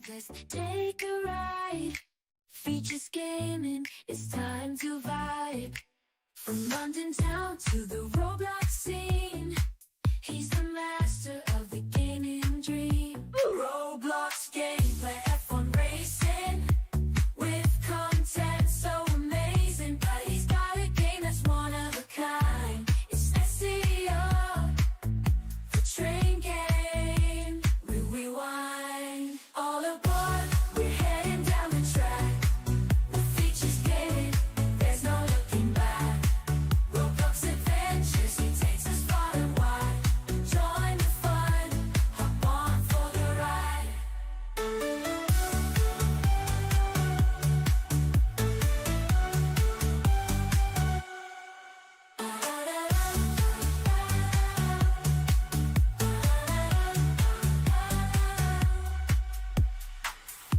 Let's take a ride. Features gaming, it's time to vibe. From London town to the Roblox scene, he's the master of the gaming dream. Roblox gameplay, F1 racing, with content so amazing. But he's got a game that's one of a kind. It's SEO, the train game. We rewind. All aboard, we're heading down the track. The features gaming, there's no looking back. Roblox adventures, he takes us far and wide. Join the fun, hop on for the ride.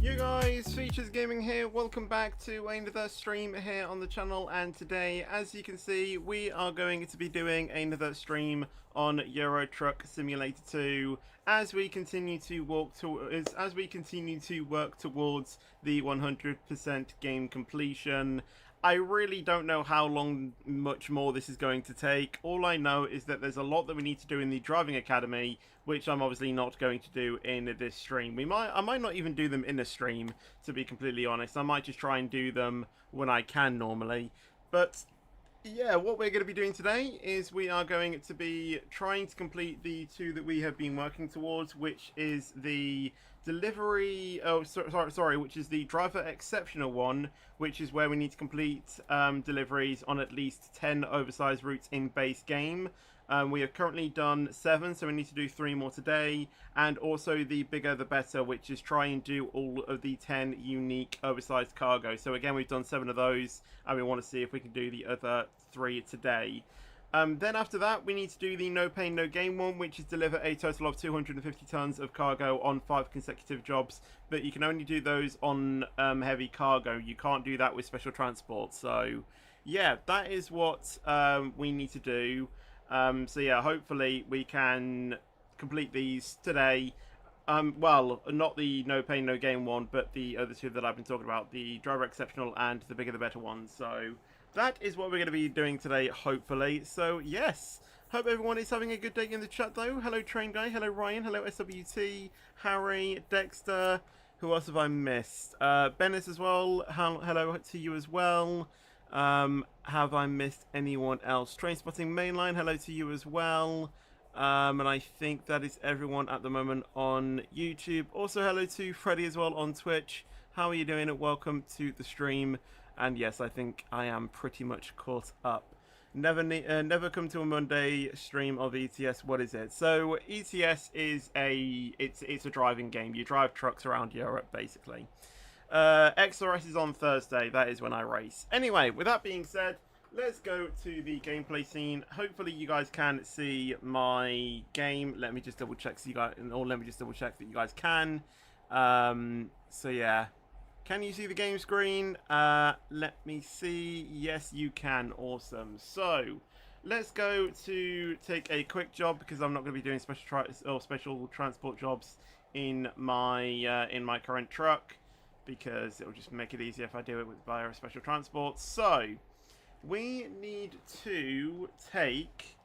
You guys, Features Gaming here, welcome back to another stream here on the channel, and today, as you can see, we are going to be doing another stream on Euro Truck Simulator 2 as we continue to work towards the 100% game completion. I really don't know how much more this is going to take. All I know is that there's a lot that we need to do in the driving academy, which I'm obviously not going to do in this stream. I might not even do them in a stream, to be completely honest. I might just try and do them when I can normally. But yeah, what we're going to be doing today is we are going to be trying to complete the two that we have been working towards, which is the delivery, which is the driver exceptional one, which is where we need to complete deliveries on at least 10 oversized routes in base game. We have currently done 7, so we need to do 3 more today, and also the bigger the better, which is try and do all of the 10 unique oversized cargo. So again, we've done 7 of those, and we want to see if we can do the other 3 today. Then after that, we need to do the no pain, no gain one, which is deliver a total of 250 tons of cargo on 5 consecutive jobs, but you can only do those on heavy cargo. You can't do that with special transport. So yeah, that is what we need to do. So yeah, hopefully we can complete these today. Well, not the no pain, no gain one, but the other 2 that I've been talking about, the driver exceptional and the bigger the better one. So that is what we're going to be doing today, hopefully. So yes, hope everyone is having a good day in the chat though. Hello Train Guy, hello Ryan, hello SWT, Harry, Dexter, who else have I missed? Bennett as well, hello to you as well. Have I missed anyone else? Train Spotting Mainline, hello to you as well. And I think that is everyone at the moment on YouTube. Also hello to Freddy as well on Twitch. How are you doing? Welcome to the stream. And yes, I think I am pretty much caught up. Never come to a Monday stream of ETS. What is it? So ETS is it's a driving game. You drive trucks around Europe basically. XRS is on Thursday. That is when I race. Anyway, with that being said, let's go to the gameplay scene. Hopefully you guys can see my game. Let me just double check so you guys, or let me just double check that you guys can. So yeah. Can you see the game screen? Let me see. Yes, you can. Awesome. So, let's go to take a quick job because I'm not going to be doing special transport jobs in my current truck because it will just make it easier if I do it via a special transport. So, we need to take.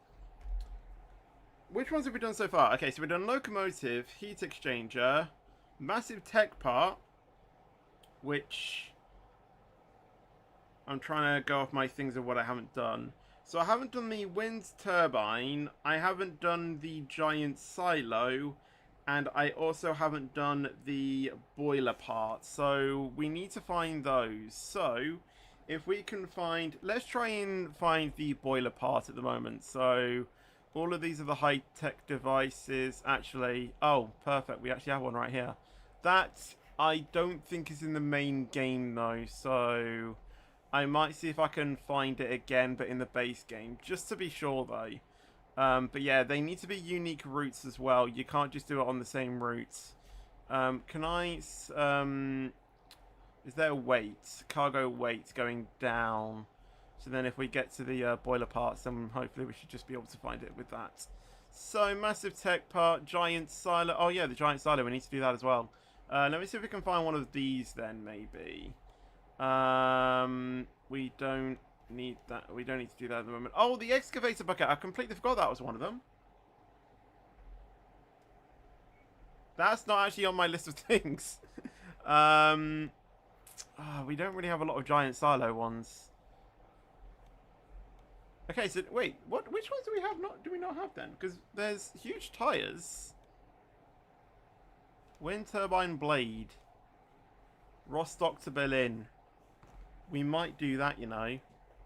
Which ones have we done so far? Okay, so we've done locomotive, heat exchanger, massive tech part, which I'm trying to go off my things of what I haven't done. So I haven't done the wind turbine, I haven't done the giant silo, and I also haven't done the boiler part. So we need to find those. So if we can find, let's try and find the boiler part at the moment. So all of these are the high-tech devices. Actually, oh, perfect, we actually have one right here. That I don't think is in the main game though, so I might see if I can find it again, but in the base game, just to be sure though. But yeah, they need to be unique routes as well. You can't just do it on the same routes. Can I? Is there a weight? Cargo weight going down. So then if we get to the boiler parts, then hopefully we should just be able to find it with that. So, massive tech part, giant silo. Oh yeah, the giant silo, we need to do that as well. Let me see if we can find one of these then, maybe. We don't need that. We don't need to do that at the moment. Oh, the excavator bucket. I completely forgot that was one of them. That's not actually on my list of things. We don't really have a lot of giant silo ones. Okay, so wait, what? Which ones do we have? Do we not have then? Because there's huge tires. Wind turbine blade. Rostock to Berlin. We might do that, you know,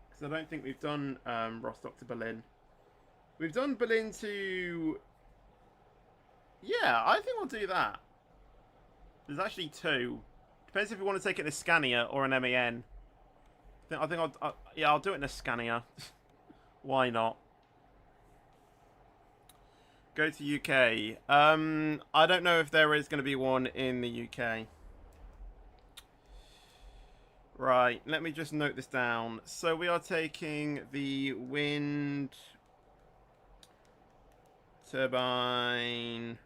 because I don't think we've done Rostock to Berlin. We've done Berlin to. Yeah, I think we'll do that. There's actually two. Depends if we want to take it in a Scania or an MAN. I think I'll do it in a Scania. Why not? Go to UK. I don't know if there is going to be one in the UK. Right, let me just note this down. So we are taking the wind turbine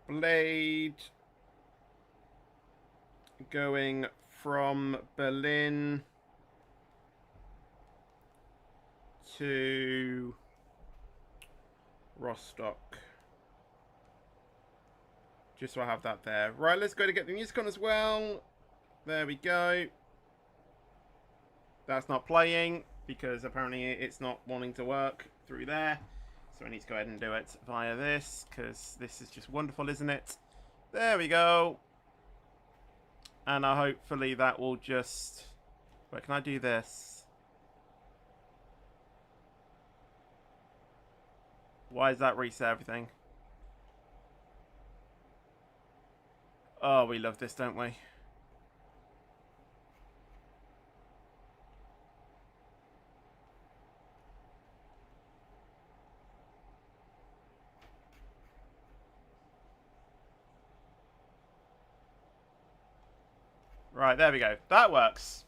blade going from Berlin to Rostock. Just so I have that there. Right, let's go to get the music on as well. There we go. That's not playing because apparently it's not wanting to work through there. So I need to go ahead and do it via this because this is just wonderful, isn't it? There we go. And hopefully that will just... Wait, can I do this? Why does that reset everything? Oh, we love this, don't we? Right, there we go. That works.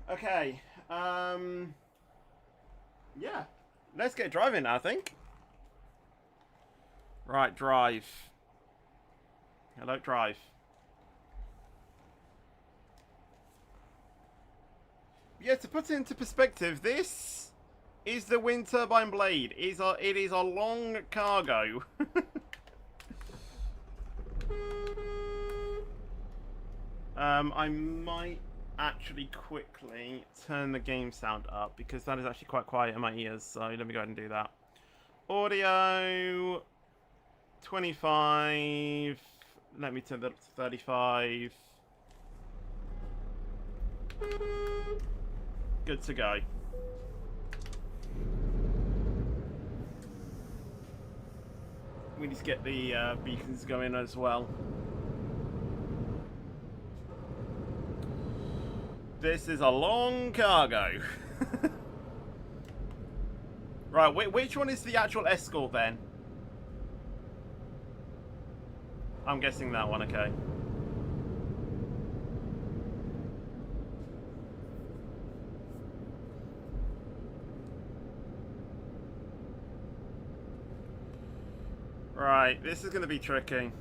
Okay. Yeah. Let's get driving, I think. Right, drive. Hello, drive. Yeah, to put it into perspective, this is the wind turbine blade. It is a long cargo. I might actually quickly turn the game sound up because that is actually quite quiet in my ears. So let me go ahead and do that. Audio 25. Let me turn that up to 35. Good to go. We need to get the beacons going as well. This is a long cargo. Right, which one is the actual escort then? I'm guessing that one, okay. Right, this is going to be tricky.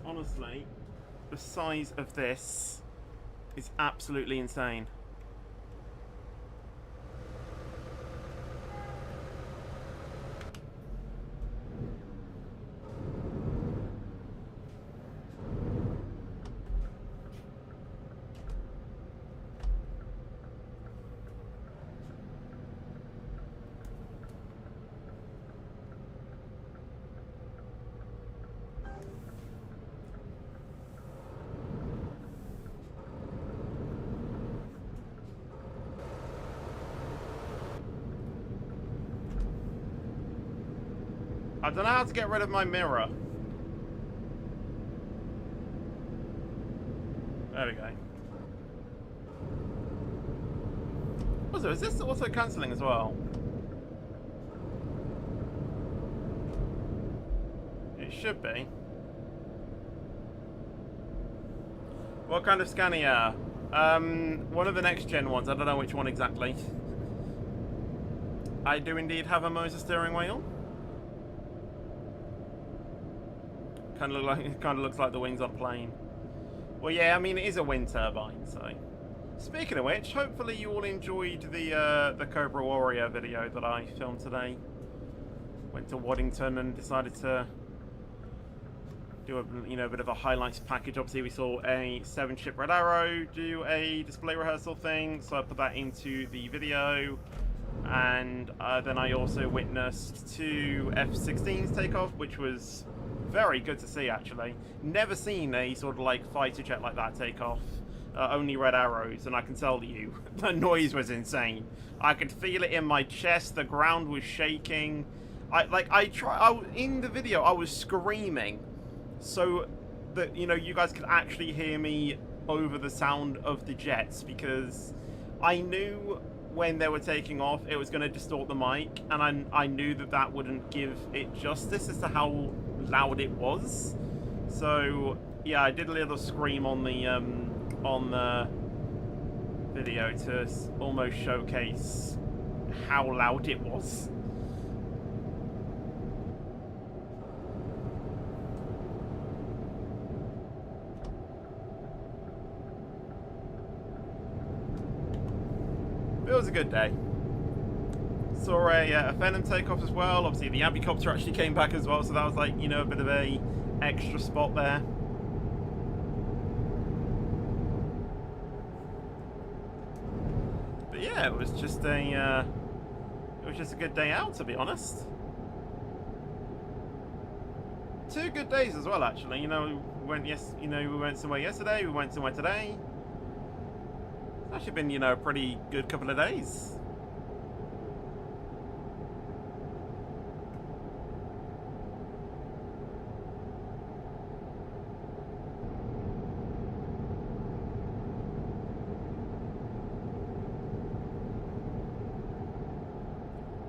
Honestly, the size of this is absolutely insane. I don't know how to get rid of my mirror. There we go. Also, is this auto cancelling as well? It should be. What kind of Scania? One of the next gen ones. I don't know which one exactly. I do indeed have a motor steering wheel. Kind of looks like the wings on a plane. Well, yeah, I mean it is a wind turbine. So, speaking of which, hopefully you all enjoyed the Cobra Warrior video that I filmed today. Went to Waddington and decided to do a bit of a highlights package. Obviously, we saw a 7-ship Red Arrow do a display rehearsal thing, so I put that into the video. And then I also witnessed 2 F-16s take off, which was very good to see, actually. Never seen a sort of like fighter jet like that take off. Only Red Arrows, and I can tell you, the noise was insane. I could feel it in my chest. The ground was shaking. In the video, I was screaming so that you guys could actually hear me over the sound of the jets, because I knew when they were taking off it was going to distort the mic, and I knew that wouldn't give it justice as to how loud it was. So yeah, I did a little scream on the video to almost showcase how loud it was. It was a good day. Saw a Phantom takeoff as well. Obviously, the Ambicopter actually came back as well, so that was like, a bit of a extra spot there. But yeah, it was just a good day out, to be honest. 2 good days as well, actually. We went somewhere yesterday. We went somewhere today. It's actually been, a pretty good couple of days.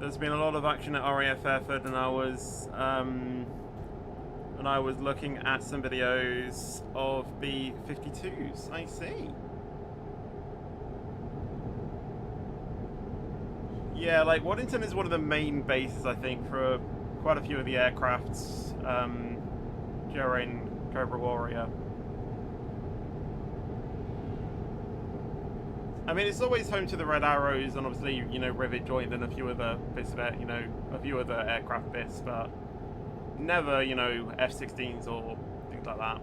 There's been a lot of action at RAF Airford, and I was looking at some videos of B-52s. I see. Yeah, like Waddington is one of the main bases, I think, for quite a few of the aircrafts during Cobra Warrior. I mean, it's always home to the Red Arrows, and obviously, Rivet Joint and a few other bits of it, a few other aircraft bits, but never, F-16s or things like that.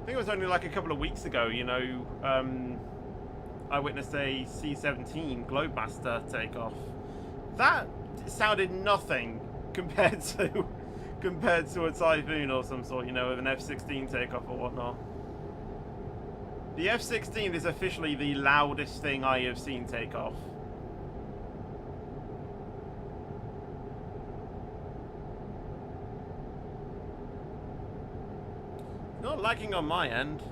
I think it was only like a couple of weeks ago, I witnessed a C-17 Globemaster takeoff. That sounded nothing compared to a Typhoon or some sort, of an F-16 takeoff or whatnot. The F-16 is officially the loudest thing I have seen take off. Not lagging on my end.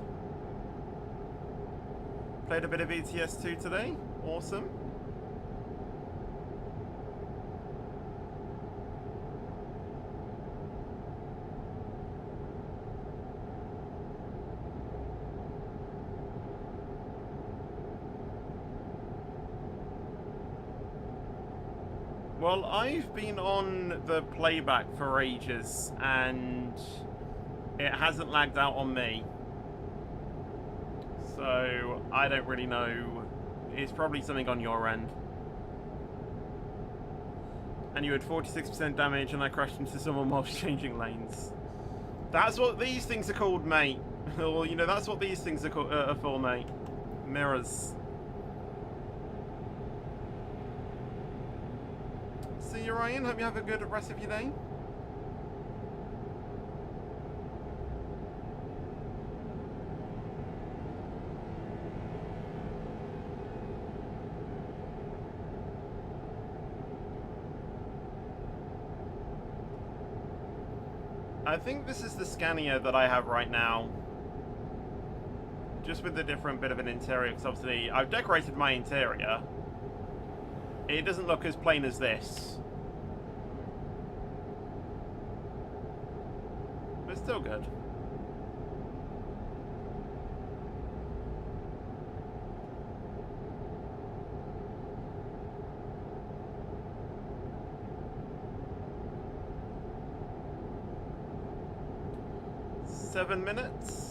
Played a bit of ETS2 today. Awesome. Well, I've been on the playback for ages, and it hasn't lagged out on me. So, I don't really know. It's probably something on your end. And you had 46% damage, and I crashed into someone whilst changing lanes. That's what these things are called, mate. Well, that's what these things are for, mate. Mirrors. See you, Ryan. Hope you have a good rest of your day. I think this is the Scania that I have right now. Just with a different bit of an interior, because obviously I've decorated my interior. It doesn't look as plain as this. but still good. Seven minutes.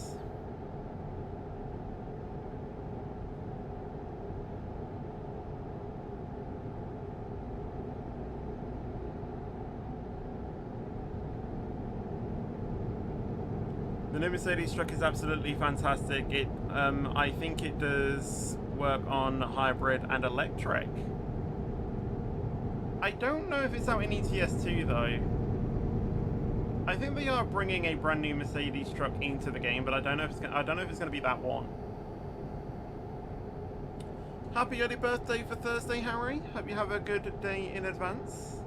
The new Mercedes truck is absolutely fantastic. I think it does work on hybrid and electric. I don't know if it's out in ETS2 though. I think they are bringing a brand new Mercedes truck into the game, but I don't know if it's going to be that one. Happy early birthday for Thursday, Harry. Hope you have a good day in advance.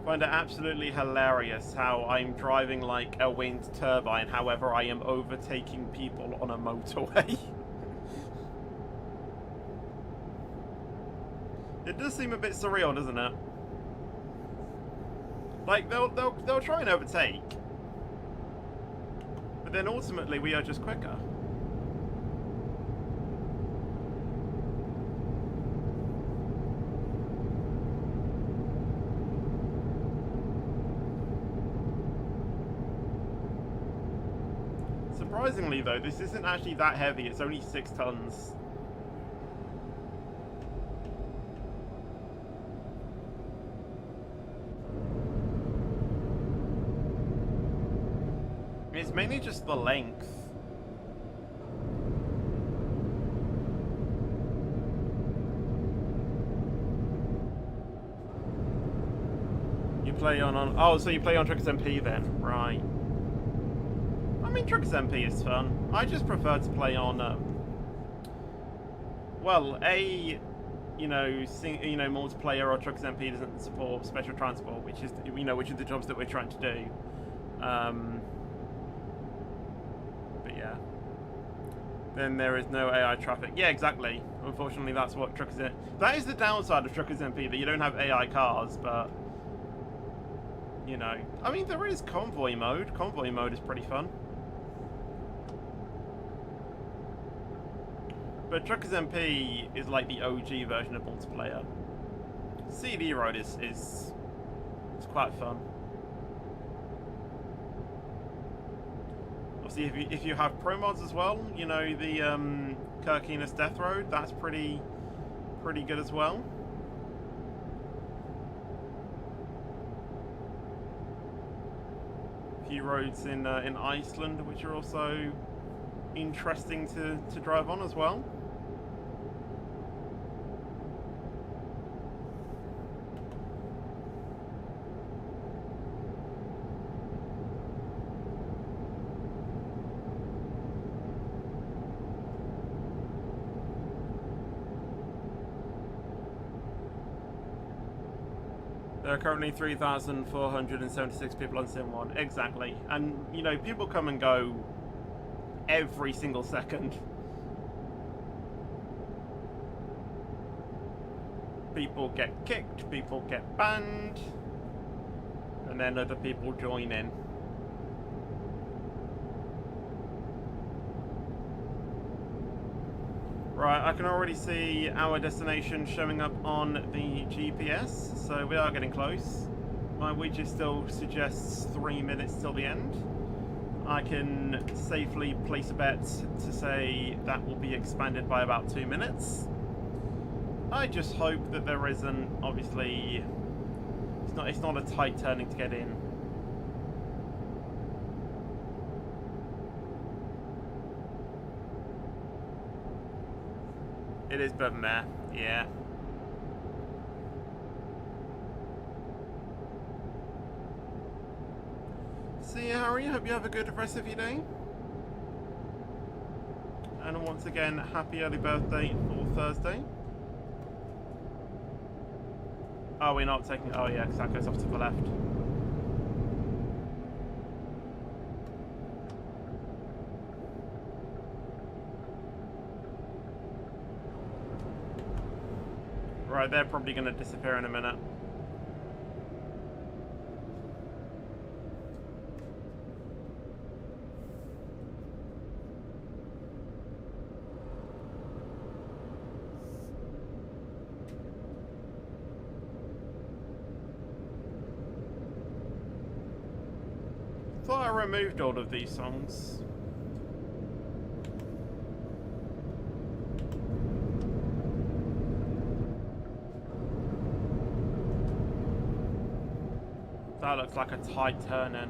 Find it absolutely hilarious how I'm driving like a wind turbine, however I am overtaking people on a motorway. It does seem a bit surreal, doesn't it? Like they'll try and overtake, but then ultimately we are just quicker. Surprisingly though, this isn't actually that heavy, it's only 6 tons. It's mainly just the length. You play on oh, so you play on Truckers MP then, right? I mean, Truckers MP is fun. I just prefer to play on, well, multiplayer, or Truckers MP doesn't support special transport, which is, which are the jobs that we're trying to do. But yeah. Then there is no AI traffic. Yeah, exactly. Unfortunately, that's what Truckers MP... That is the downside of Truckers MP, that you don't have AI cars, but... I mean, there is convoy mode. Convoy mode is pretty fun. But Truckers MP is like the OG version of multiplayer. CD Road is quite fun. Obviously, if you have pro mods as well, the Kirkiness Death Road, that's pretty good as well. A few roads in Iceland which are also interesting to drive on as well. There are currently 3,476 people on Sim 1. Exactly. And, people come and go every single second. People get kicked, people get banned, and then other people join in. Right, I can already see our destination showing up on the GPS, so we are getting close. My widget still suggests 3 minutes till the end. I can safely place a bet to say that will be expanded by about 2 minutes. I just hope that there isn't, obviously, it's not a tight turning to get in. It is, but meh, yeah. See you, Harry. Hope you have a good rest of your day. And once again, happy early birthday for Thursday. Oh, we're not taking... Oh, yeah, because that goes off to the left. Right, they're probably going to disappear in a minute. Thought I removed all of these songs. That looks like a tight turn in.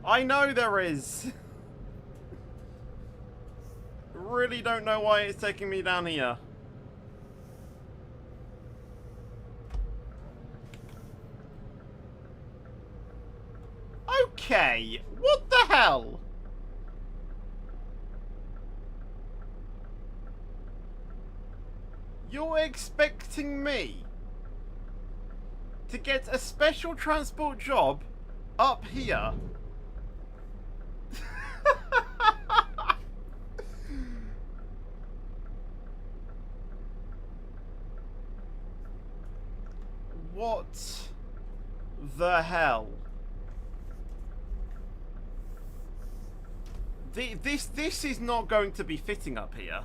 I know there is. Really don't know why it's taking me down here. Okay, what the hell? You're expecting me to get a special transport job up here? What the hell? This is not going to be fitting up here.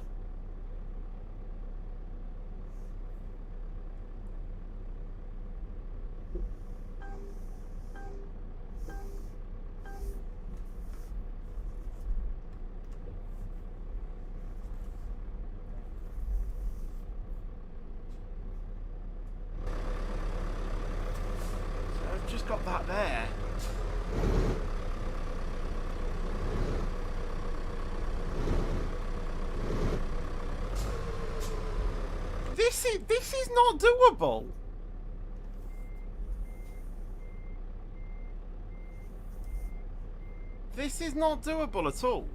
So I've just got that there. This is not doable. This is not doable at all.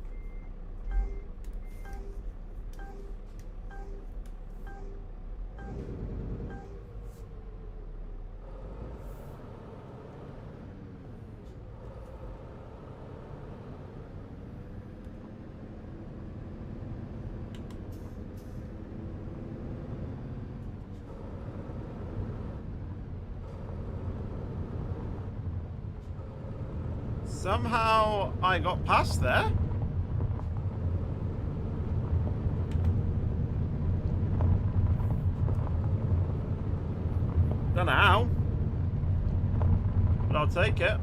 Somehow I got past there. Don't know how, but I'll take it.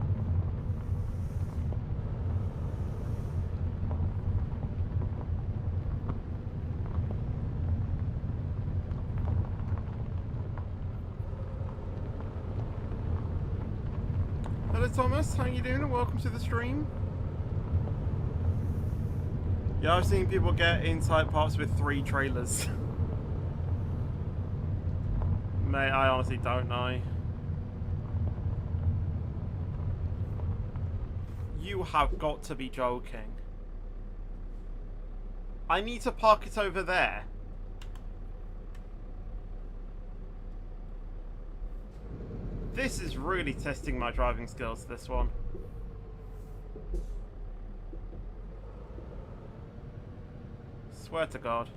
Hello Thomas, how you doing and welcome to the stream. Yeah, I've seen people get inside parts with 3 trailers. Mate, I honestly don't know. You have got to be joking. I need to park it over there. This is really testing my driving skills, this one. Swear to God.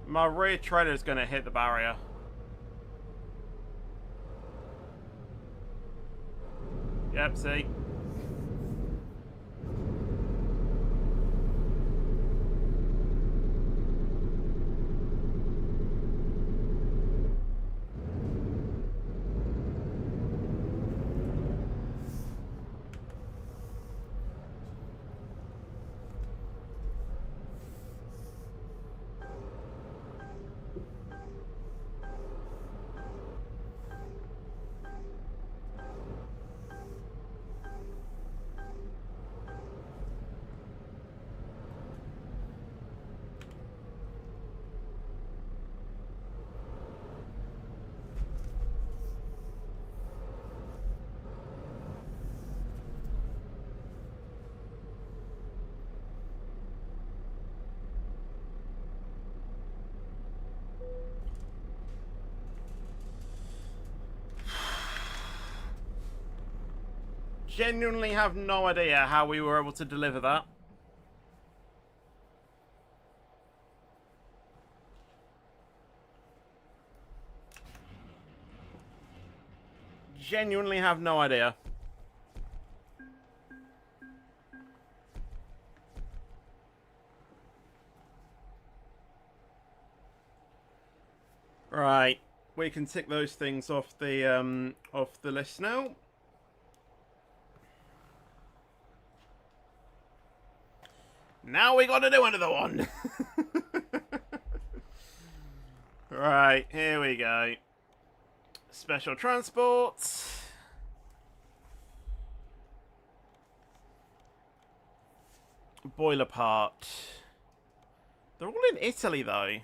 My rear trailer is going to hit the barrier. Yep, see? Genuinely have no idea how we were able to deliver that. Genuinely have no idea. Right, we can tick those things off the list now. Now we gotta do another one. Right, here we go. Special transport. Boiler part. They're all in Italy though.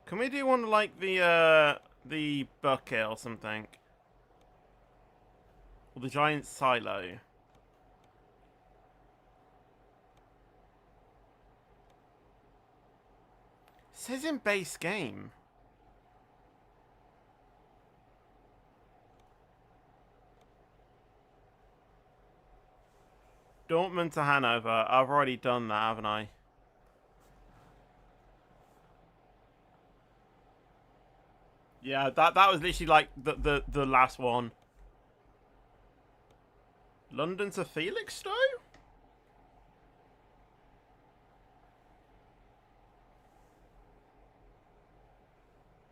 Can we do one like the bucket or something? Or the giant silo? It says in base game. Dortmund to Hanover. I've already done that, haven't I? Yeah, that was literally like the last one. London to Felixstowe?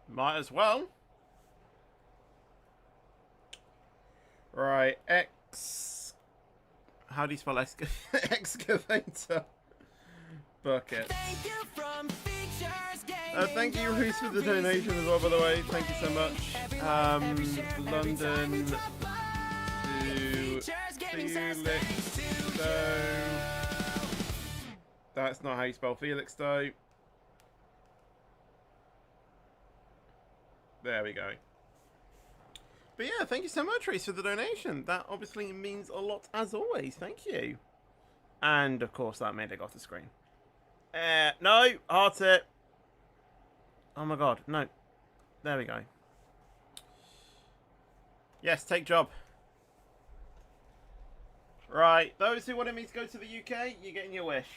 Might as well. Right, how do you spell excavator? Bucket. Thank you, Reese, for the donation as well, by the way. Thank you so much. London to Felixstowe. That's not how you spell Felixstowe. There we go. But yeah, thank you so much, Reese, for the donation. That obviously means a lot, as always. Thank you. And, of course, that made it off the screen. No, heart it. Oh my god, no. There we go. Yes, take job. Right, those who wanted me to go to the UK, you're getting your wish.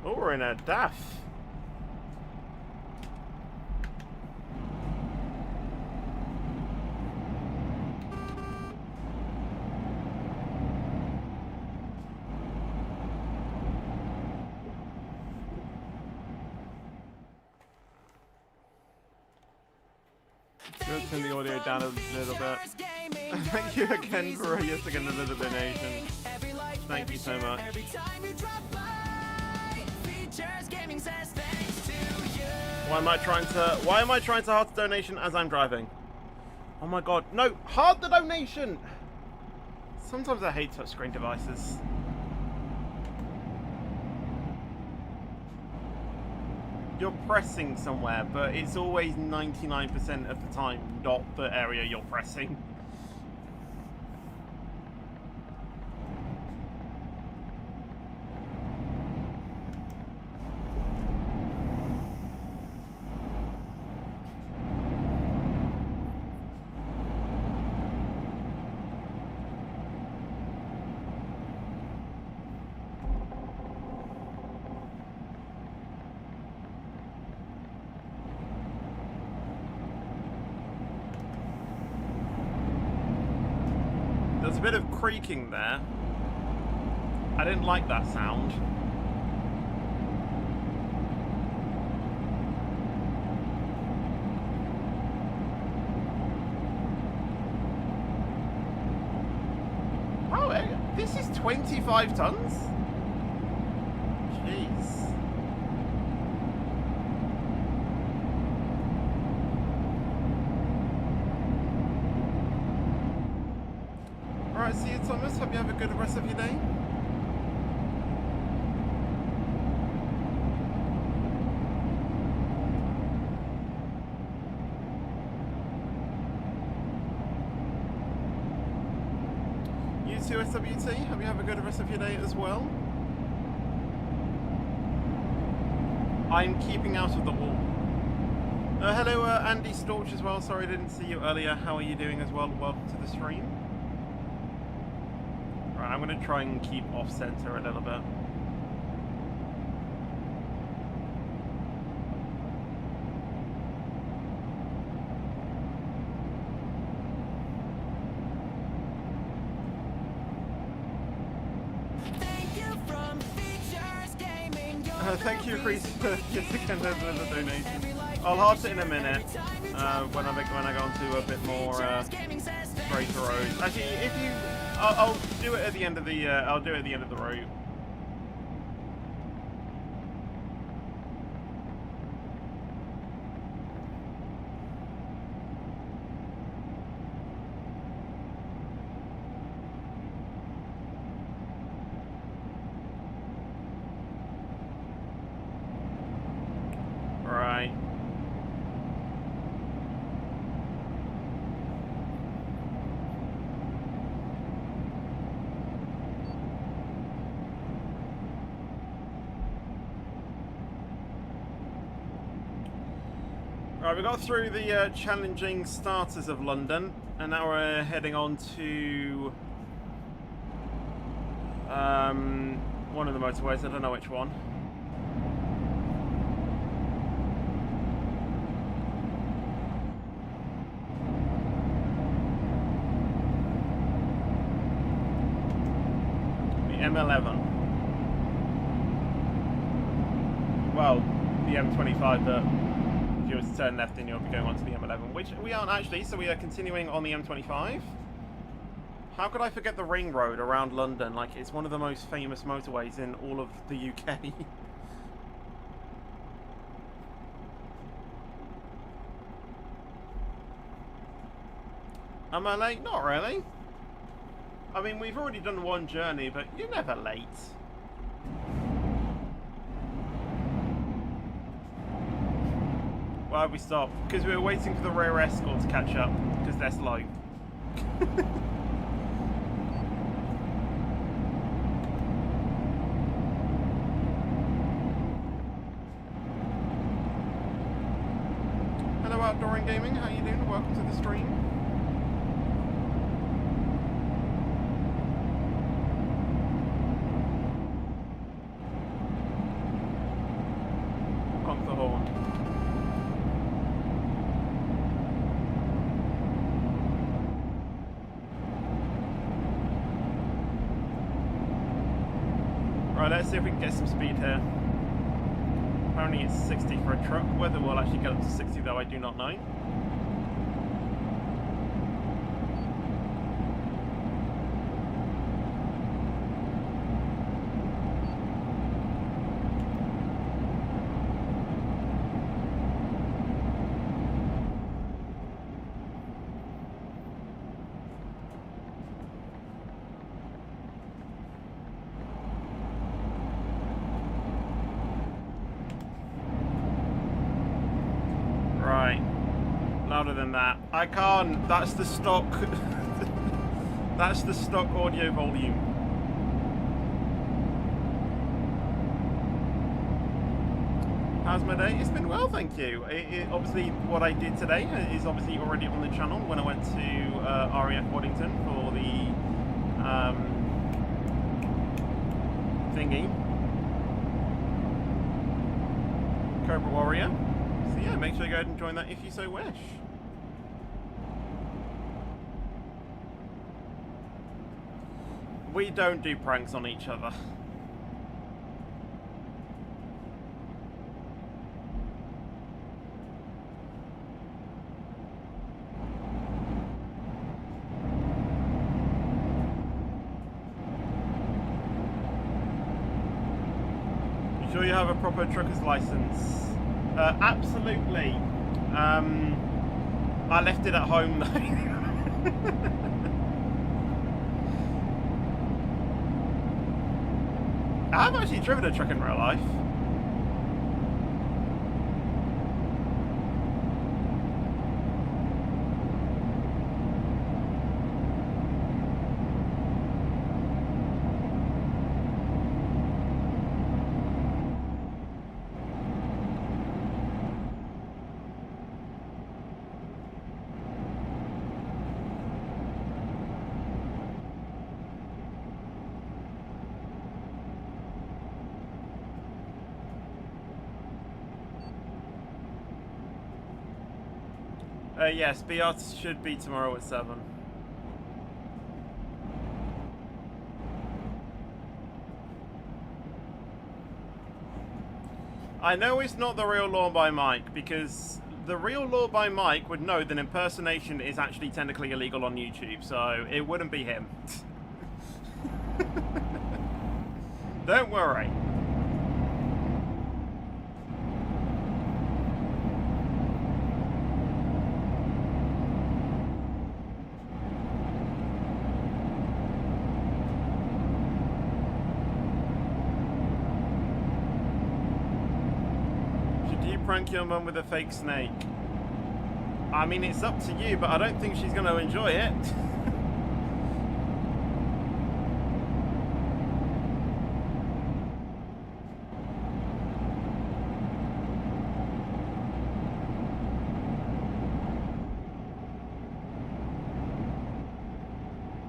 Oh, we're in a DAF. Let's turn the audio down a little bit. Thank you again for yet again another donation. Thank you so much. Why am I trying to heart the donation as I'm driving? Oh my god, no, heart the donation! Sometimes I hate touchscreen devices. You're pressing somewhere, but it's always 99% of the time not the area you're pressing. was a bit of creaking there. I didn't like that sound. Oh, this is 25 tons? Jeez. Alright, see you, Thomas. Hope you have a good rest of your day. You too, SWT. Hope you have a good rest of your day as well. I'm keeping out of the wall. Hello, Andy Storch as well. Sorry I didn't see you earlier. How are you doing as well? Welcome to the stream. Right, I'm going to try and keep off-center a little bit. Thank you, Reese, for just again the donation. I'll heart it in a minute when I go on to a bit more straighter roads. Actually, if you, I'll do it at the end of the I'll do it at the end of the route. Right. Right, we got through the challenging starters of London, and now we're heading on to one of the motorways. I don't know which one. M11. Well, the M25 that if you were to turn left in, you'll be going on to the M11, which we aren't actually, so we are continuing on the M25. How could I forget the ring road around London? Like, it's one of the most famous motorways in all of the UK. Am I late? Not really. I mean, we've already done one journey, but you're never late. Why have we stopped? Because we were waiting for the rear escort to catch up, because they're slow. Hello, Outdoor and Gaming. How you doing? Welcome to the stream. Honk the horn. Right, let's see if we can get some speed here. Apparently it's 60 for a truck. Whether we'll actually get up to 60 though, I do not know. Louder than that. I can't. That's the stock. That's the stock audio volume. How's my day? It's been well, thank you. Obviously, what I did today is obviously already on the channel when I went to RAF Waddington for the thingy. Cobra Warrior. So yeah, make sure you go ahead and join that if you so wish. We don't do pranks on each other. You sure you have a proper trucker's license? Absolutely. I left it at home though. I've actually driven a truck in real life. Yes, BR should be tomorrow at 7. I know it's not the real law by Mike, because the real law by Mike would know that impersonation is actually technically illegal on YouTube, so it wouldn't be him. Don't worry. Prank your mum with a fake snake. I mean, it's up to you, but I don't think she's going to enjoy it.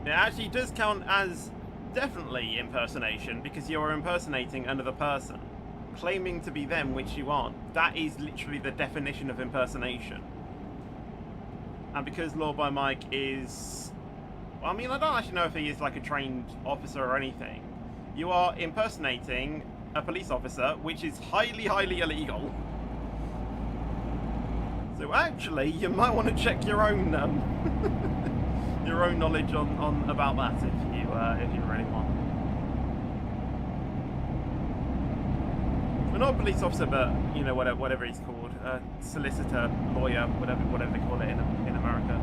It actually does count as definitely impersonation, because you're impersonating another person, claiming to be them, which you aren't. That is literally the definition of impersonation. And because Law by Mike is... I mean, I don't actually know if he is like a trained officer or anything. You are impersonating a police officer, which is highly, highly illegal. So actually, you might want to check your own your own knowledge on about that if you really want. Well, not a police officer, but you know, whatever he's called, solicitor, lawyer, whatever they call it in America.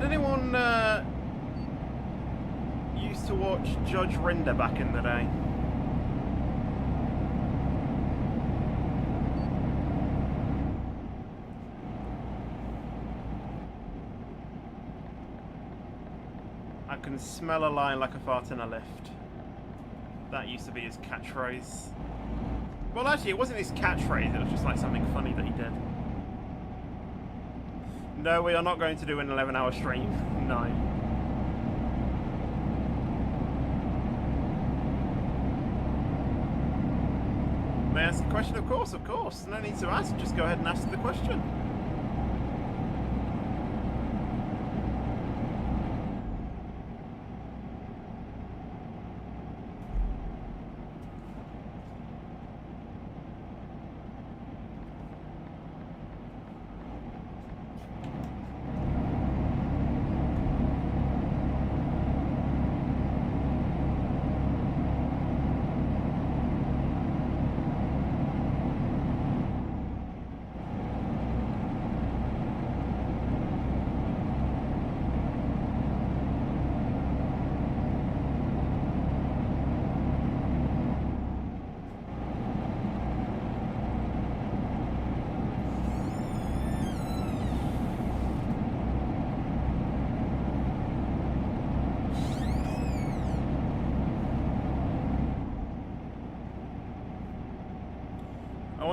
Did anyone used to watch Judge Rinder back in the day? I can smell a lie like a fart in a lift. That used to be his catchphrase. Well, actually, it wasn't his catchphrase, it was just like something funny that he did. No, we are not going to do an 11-hour stream. No. May I ask a question? Of course, of course. No need to ask. Just go ahead and ask the question.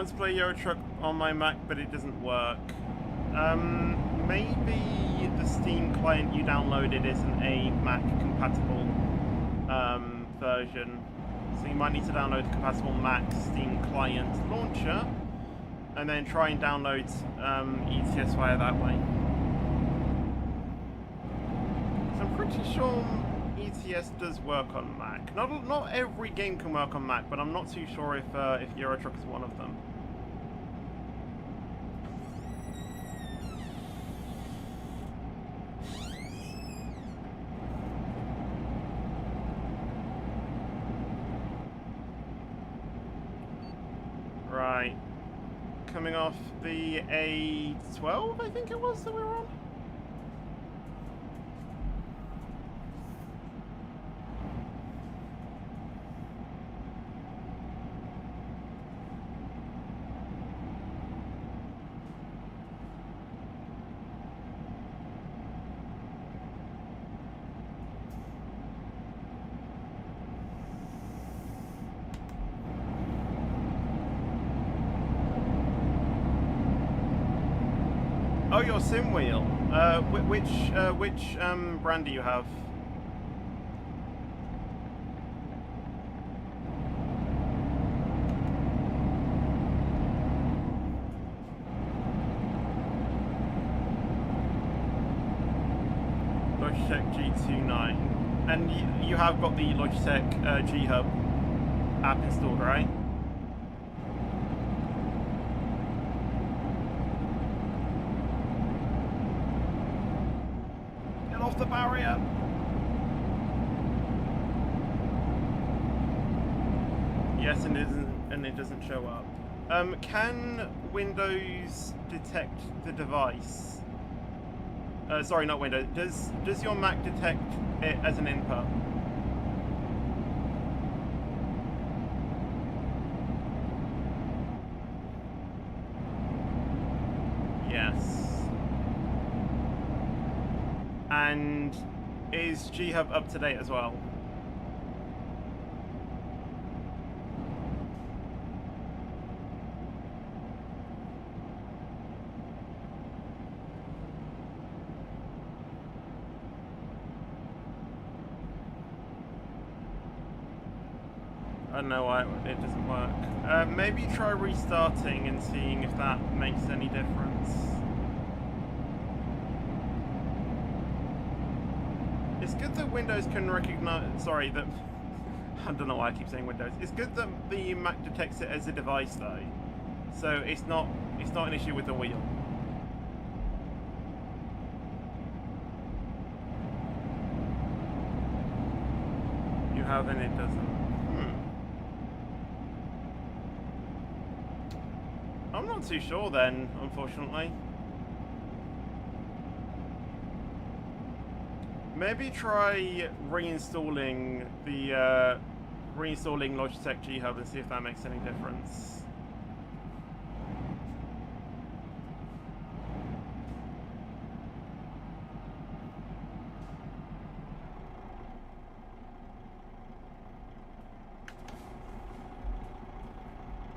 want to play Euro Truck on my Mac, but it doesn't work. Maybe the Steam client you downloaded isn't a Mac compatible version. So you might need to download the compatible Mac Steam client launcher and then try and download ETS via that way. So I'm pretty sure ETS does work on Mac. Not every game can work on Mac, but I'm not too sure if Euro Truck is one of them. Right. Coming off the A12, I think it was that we were on. Oh, your sim wheel. Which brand do you have? Logitech G29, and you have got the Logitech G Hub app installed, right? Off the barrier. Yes, and it doesn't show up. Can Windows detect the device? Sorry, not Windows. Does your Mac detect it as an input? Yes. And is G Hub up to date as well? I don't know why it doesn't work. Maybe try restarting and seeing if that makes any difference. It's good that Windows can recognize. Sorry, that I don't know why I keep saying Windows. It's good that the Mac detects it as a device, though, so it's not an issue with the wheel. You have and it doesn't. I'm not too sure then, unfortunately. Maybe try reinstalling the Logitech G Hub and see if that makes any difference.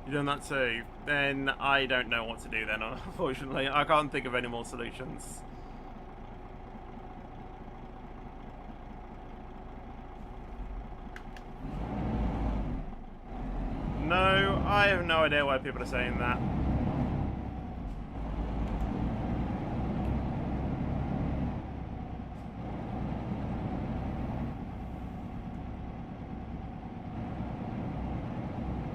You've done that too? Then I don't know what to do then, unfortunately. I can't think of any more solutions. No, I have no idea why people are saying that.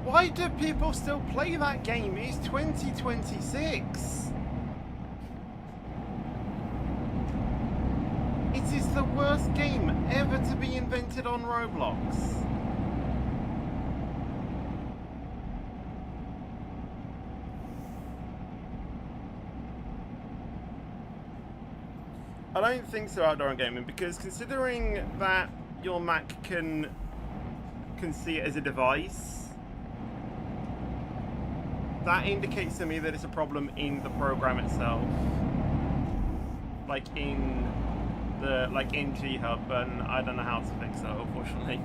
Why do people still play that game? It's 2026. It is the worst game ever to be invented on Roblox. I don't think so, Outdoor Gaming, because considering that your Mac can see it as a device, that indicates to me that it's a problem in the program itself, like in G Hub, and I don't know how to fix that, unfortunately.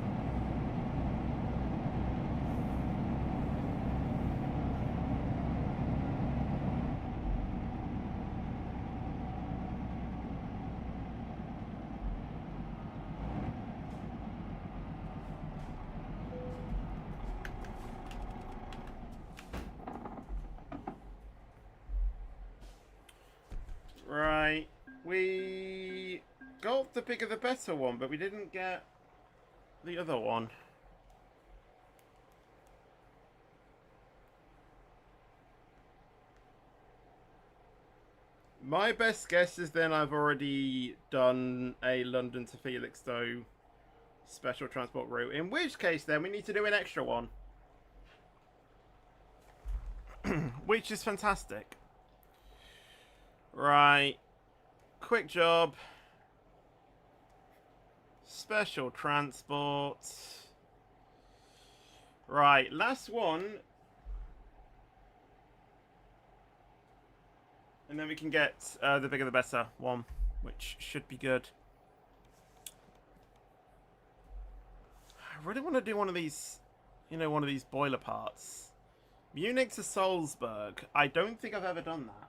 We got the bigger the better one, but we didn't get the other one. My best guess is then I've already done a London to Felixstowe special transport route, in which case then we need to do an extra one. Which is fantastic. Right. Quick job. Special transport. Right, last one. And then we can get the bigger the better one, which should be good. I really want to do one of these, one of these boiler parts. Munich to Salzburg. I don't think I've ever done that.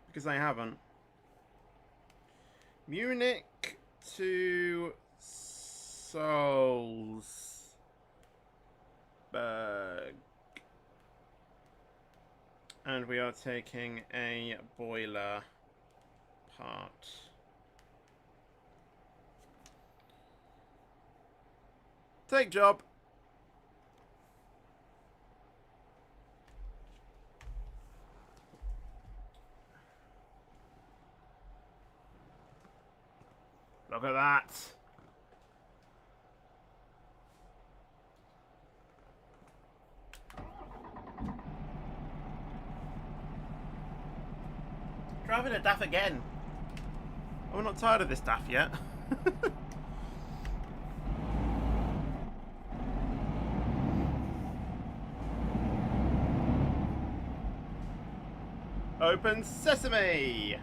Because I haven't. Munich to Salzburg. And we are taking a boiler part. Take job. Look at that. Driving a DAF again. Oh, we're not tired of this DAF yet. Open sesame!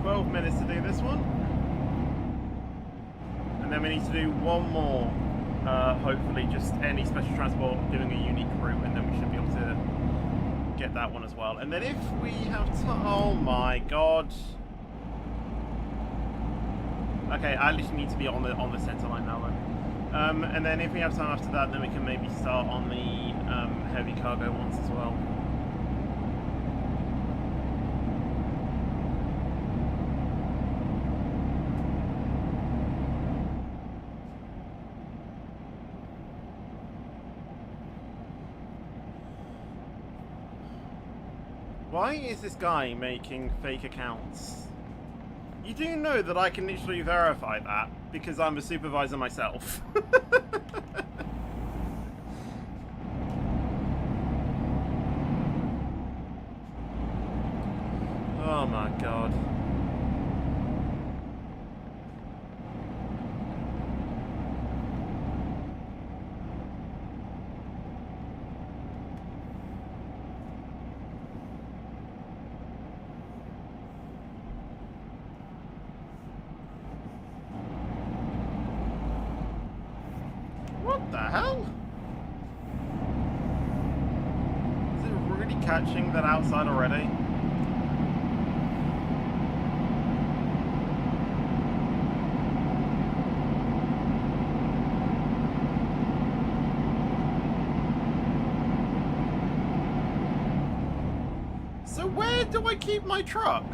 12 minutes to do this one. And then we need to do one more. Hopefully just any special transport doing a unique route, and then we should be able to get that one as well. And then if we have time... Oh my god. Okay, I literally need to be on the centre line now then. And then if we have time after that, then we can maybe start on the heavy cargo ones as well. Why is this guy making fake accounts? You do know that I can literally verify that because I'm a supervisor myself. Oh my god. What the hell? Is it really catching that outside already? So where do I keep my truck?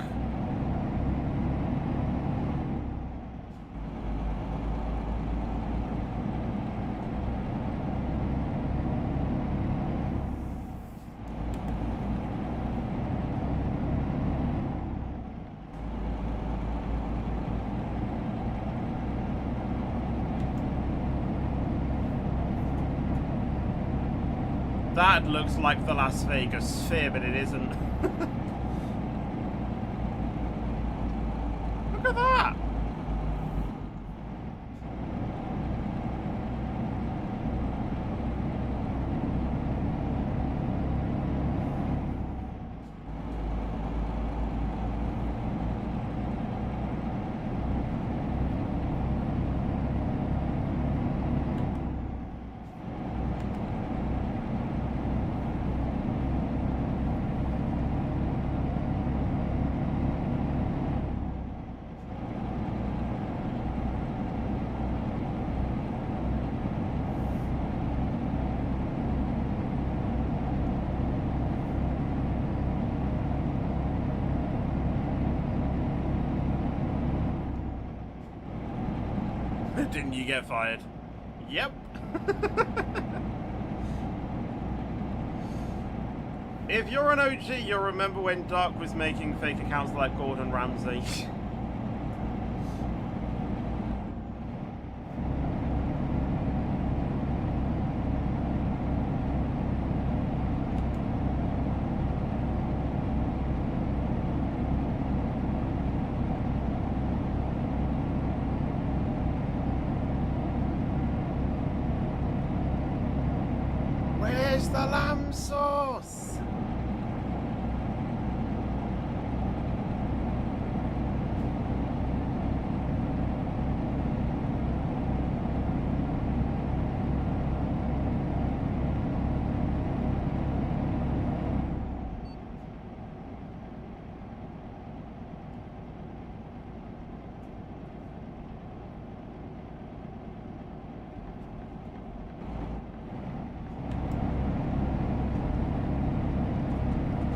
That looks like the Las Vegas Sphere, but it isn't. Look at that! Didn't you get fired? Yep. If you're an OG, you'll remember when Dark was making fake accounts like Gordon Ramsay. Where's the lamb sauce?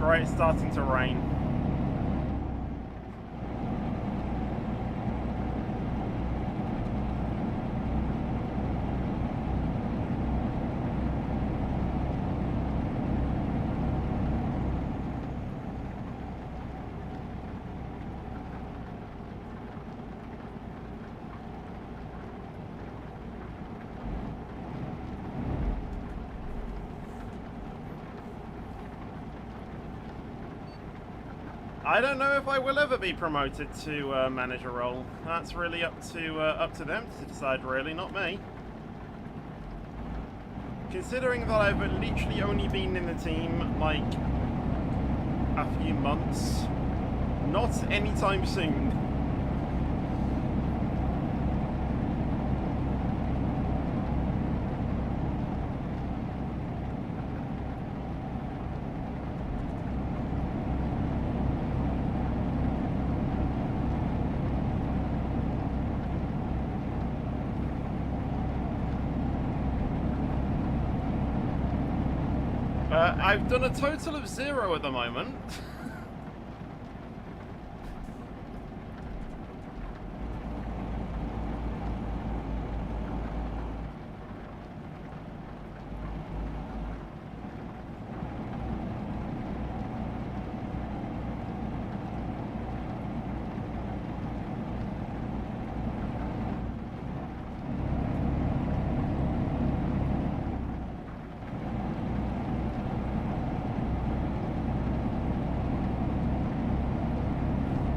Right, it's starting to rain. I don't know if I will ever be promoted to manager role. That's really up to them to decide, really, not me. Considering that I've literally only been in the team like a few months, not anytime soon. I've done a total of 0 at the moment.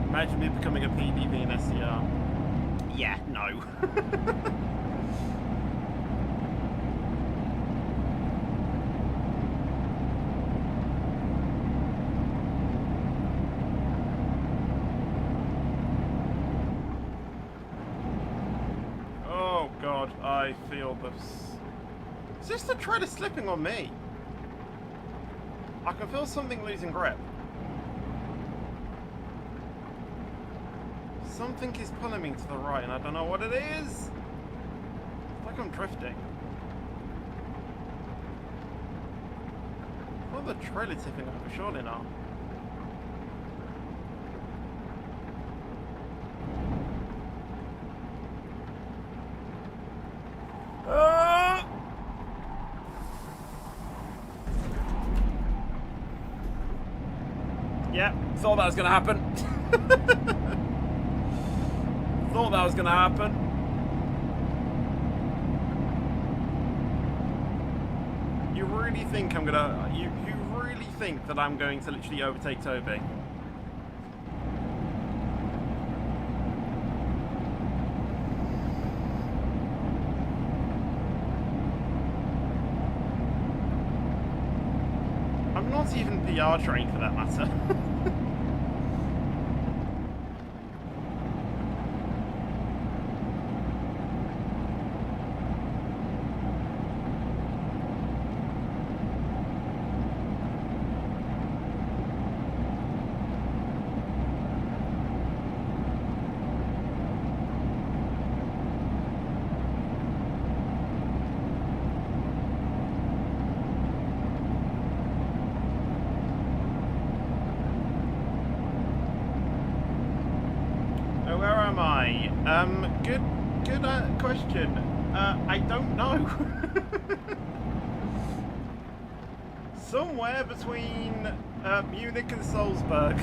Imagine me becoming a PDV in SCR. Yeah, no. Oh god, I feel this. Is this the trailer slipping on me? I can feel something losing grip. Something is pulling me to the right, and I don't know what it is. It's like I'm drifting. Well, the trailer tipping over, surely not. Yeah, thought that was gonna happen. Thought that was gonna happen. You really think I'm gonna... You really think that I'm going to literally overtake Toby? I'm not even PR trained for that matter. Where am I? Good Good question. I don't know. Somewhere between Munich and Salzburg.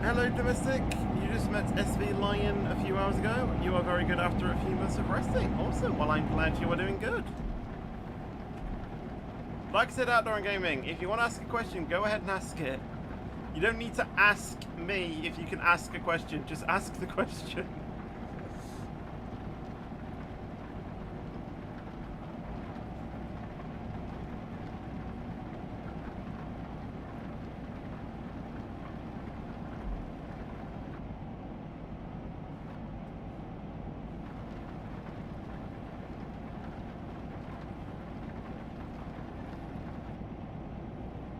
Hello, Domestic. You just met SV Lion a few hours ago. You are very good after a few months of resting. Awesome. Well, I'm glad you are doing good. Like I said, Outdoor and Gaming, if you want to ask a question, go ahead and ask it. You don't need to ask me if you can ask a question. Just ask the question.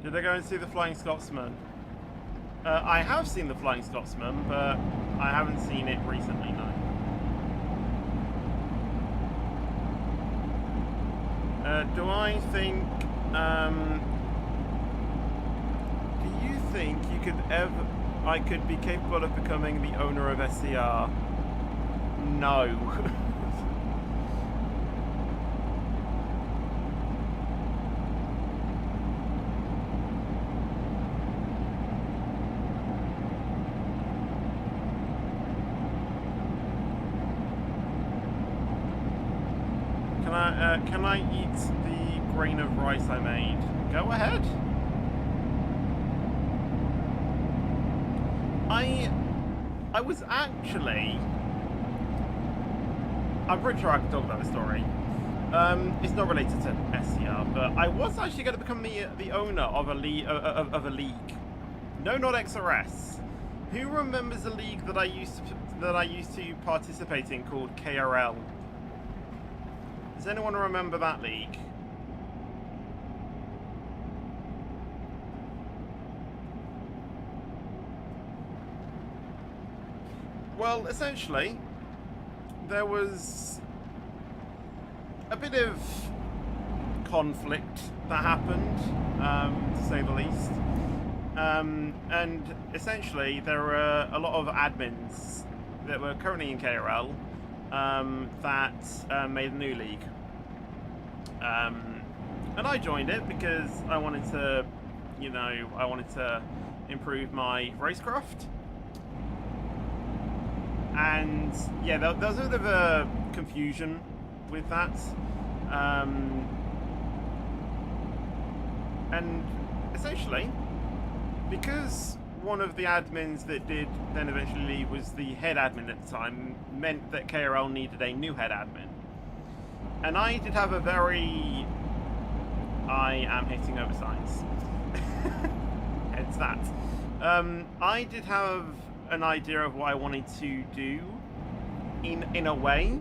Did I go and see the Flying Scotsman? I have seen the Flying Scotsman, but I haven't seen it recently, no. Do I think... do you think you could I could be capable of becoming the owner of SCR? No. Can I eat the grain of rice I made? Go ahead. I was actually... I'm pretty sure I can talk about this story. It's not related to SCR, but I was actually going to become the owner of a league. No, not XRS. Who remembers a league that I used to participate in called KRL? Does anyone remember that league? Well, essentially, there was a bit of conflict that happened, to say the least. And essentially, there were a lot of admins that were currently in KRL that made a new league. And I joined it because I wanted to, improve my racecraft. And yeah, there was a bit of a confusion with that. And essentially, because one of the admins that did then eventually leave was the head admin at the time, meant that KRL needed a new head admin. And I did have a very... I am hitting over signs. It's that. I did have an idea of what I wanted to do in a way.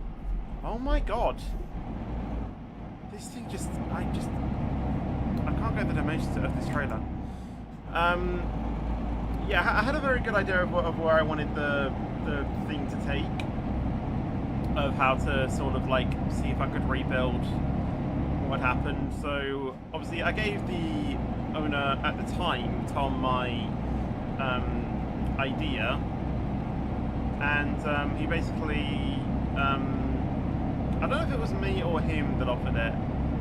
Oh my god. This thing just... I can't get the dimensions of this trailer. Yeah, I had a very good idea of where I wanted the thing to take. Of how to sort of like see if I could rebuild what happened. So obviously I gave the owner at the time, Tom, my idea, and he basically I don't know if it was me or him that offered it,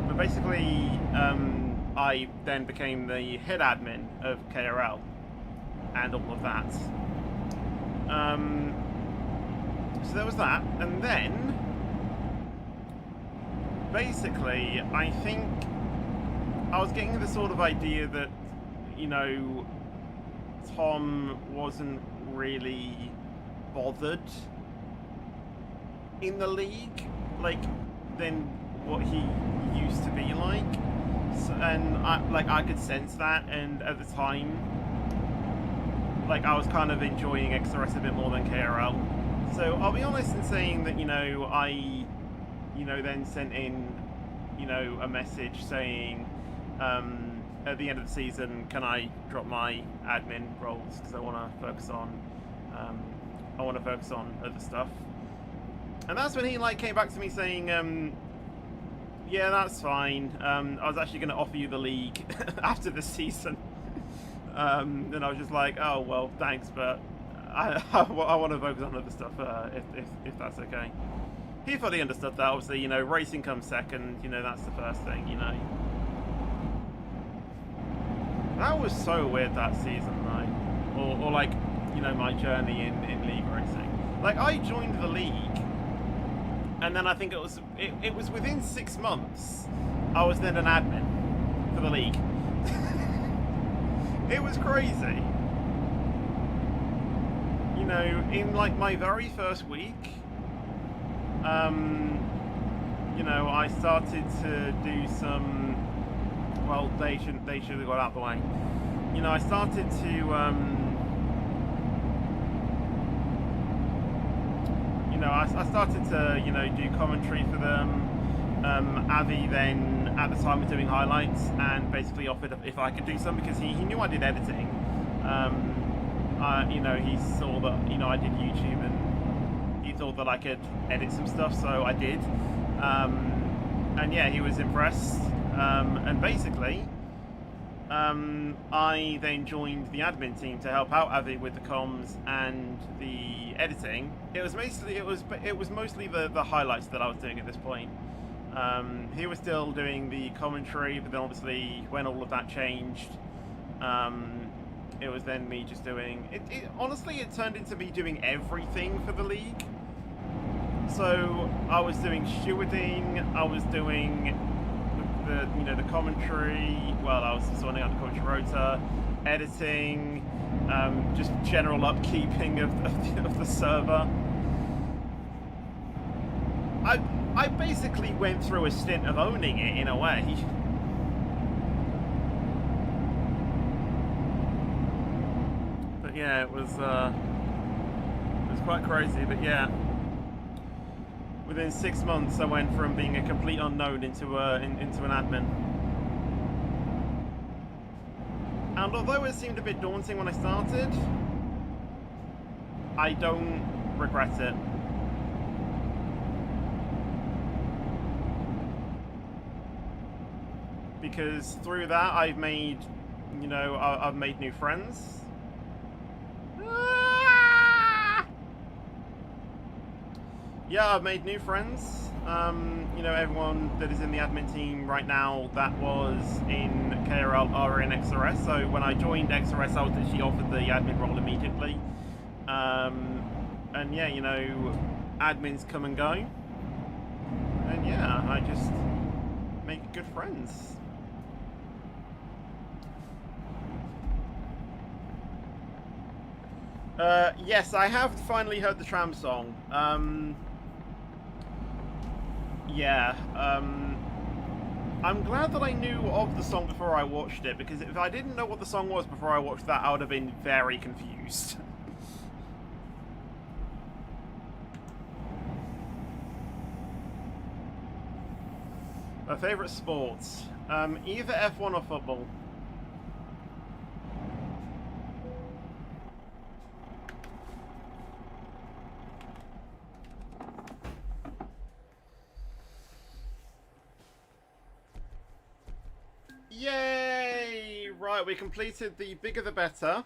but basically I then became the head admin of KRL and all of that. So there was that, and then basically I think I was getting the sort of idea that, Tom wasn't really bothered in the league, than what he used to be like. So, and I could sense that, and at the time like I was kind of enjoying XRS a bit more than KRL. So I'll be honest in saying that, I, then sent in, a message saying, at the end of the season, can I drop my admin roles because I want to focus on other stuff. And that's when he came back to me saying, yeah, that's fine. I was actually going to offer you the league after the season. And I was just like, oh well, thanks, but I want to focus on other stuff if that's okay. He fully understood that. Obviously, racing comes second. That's the first thing. That was so weird that season, though. Or my journey in league racing. Like, I joined the league, and then I think it was within 6 months I was then an admin for the league. It was crazy. In my very first week, I started to do some. Well, they should have got out of the way. I started to. I started to do commentary for them. Avi then at the time was doing highlights and basically offered if I could do some because he knew I did editing. He saw that I did YouTube and he thought that I could edit some stuff, so I did. And yeah, he was impressed. And basically, I then joined the admin team to help out Avi with the comms and the editing. It was mostly the highlights that I was doing at this point. He was still doing the commentary, but then obviously when all of that changed, it was then me just doing it. Honestly, it turned into me doing everything for the league. So I was doing stewarding, I was doing the commentary. Well, I was sorting out the commentary rota, editing, just general upkeeping of the server. I basically went through a stint of owning it in a way. But yeah, it was quite crazy. But yeah, within 6 months, I went from being a complete unknown into an admin. And although it seemed a bit daunting when I started, I don't regret it. Because through that, I've made new friends. Yeah, I've made new friends. Everyone that is in the admin team right now that was in KRL are in XRS. So when I joined XRS, I was literally offered the admin role immediately. And yeah, admins come and go. And yeah, I just make good friends. Yes, I have finally heard the Tram song. Yeah, I'm glad that I knew of the song before I watched it, because if I didn't know what the song was before I watched that, I would have been very confused. My favourite sports? Either F1 or football. Yay! Right, we completed the bigger the better.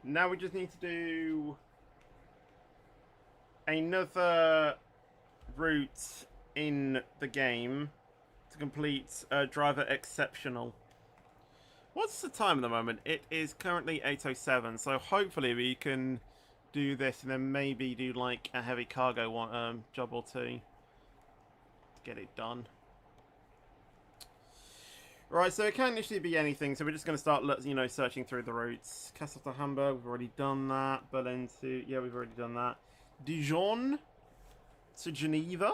Now we just need to do another route in the game to complete driver exceptional. What's the time at the moment? It is currently 8:07, so hopefully we can do this and then maybe do like a heavy cargo one, job or two to get it done. Right, so it can't literally be anything, so we're just going to start, searching through the routes. Castle to Hamburg, we've already done that. Berlin to... yeah, we've already done that. Dijon to Geneva.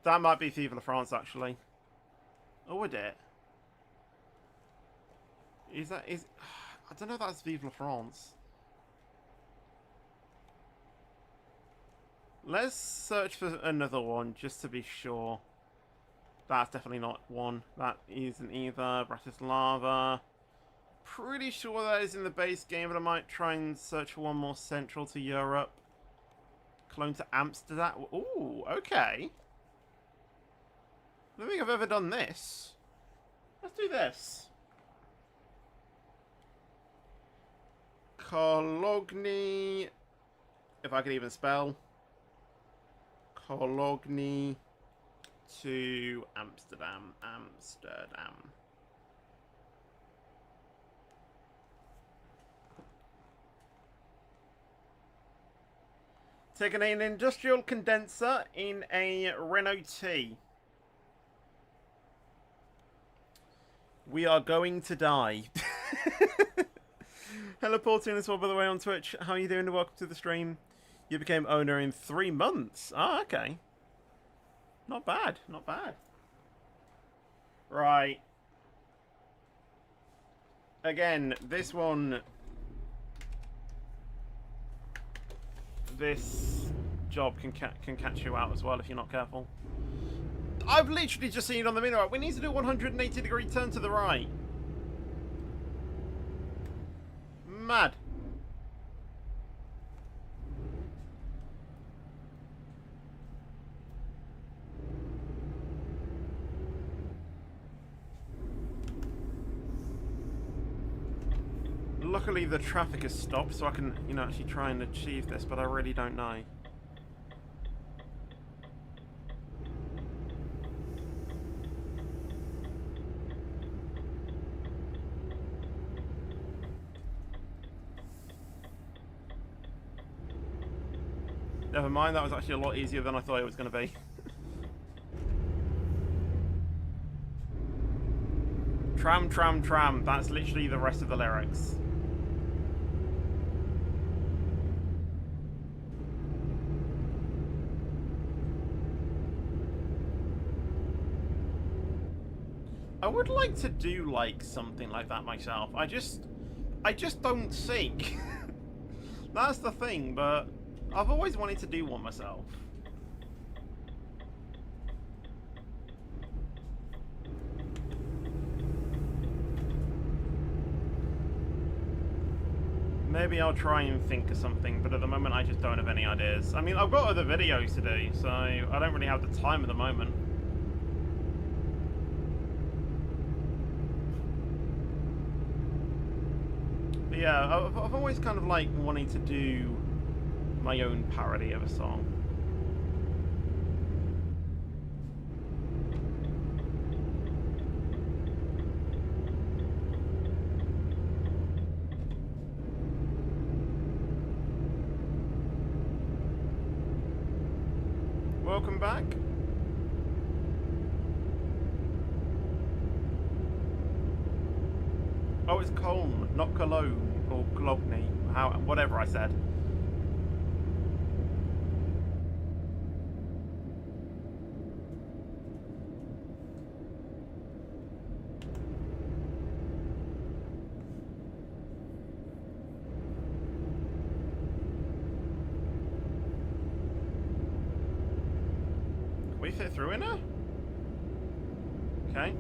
That might be Vive la France, actually. Oh, would it? Is that is? I don't know if that's Vive la France. Let's search for another one just to be sure. That's definitely not one. That isn't either. Bratislava. Pretty sure that is in the base game, but I might try and search for one more central to Europe. Clone to Amsterdam. Ooh, okay. I don't think I've ever done this. Let's do this. Cologne. If I can even spell. Cologne to Amsterdam. Amsterdam. Taking an industrial condenser in a Renault T. We are going to die. Hello, Porting this one, by the way, on Twitch. How are you doing? Welcome to the stream. You became owner in 3 months. Ah, okay. Not bad. Not bad. Right. Again, this one... This job can catch you out as well if you're not careful. I've literally just seen it on the minute. We need to do a 180-degree turn to the right. Mad. Luckily the traffic has stopped, so I can, actually try and achieve this, but I really don't know. Never mind, that was actually a lot easier than I thought it was going to be. Tram, tram, tram. That's literally the rest of the lyrics. I would like to do, something like that myself. I just don't think. That's the thing, but I've always wanted to do one myself. Maybe I'll try and think of something, but at the moment I just don't have any ideas. I mean, I've got other videos to do, so I don't really have the time at the moment. But yeah, I've always kind of wanting to do my own parody of a song. Welcome back. Oh, it's Cologne, not Cologne or Cologne. Whatever I said. Can we fit through in her? Okay.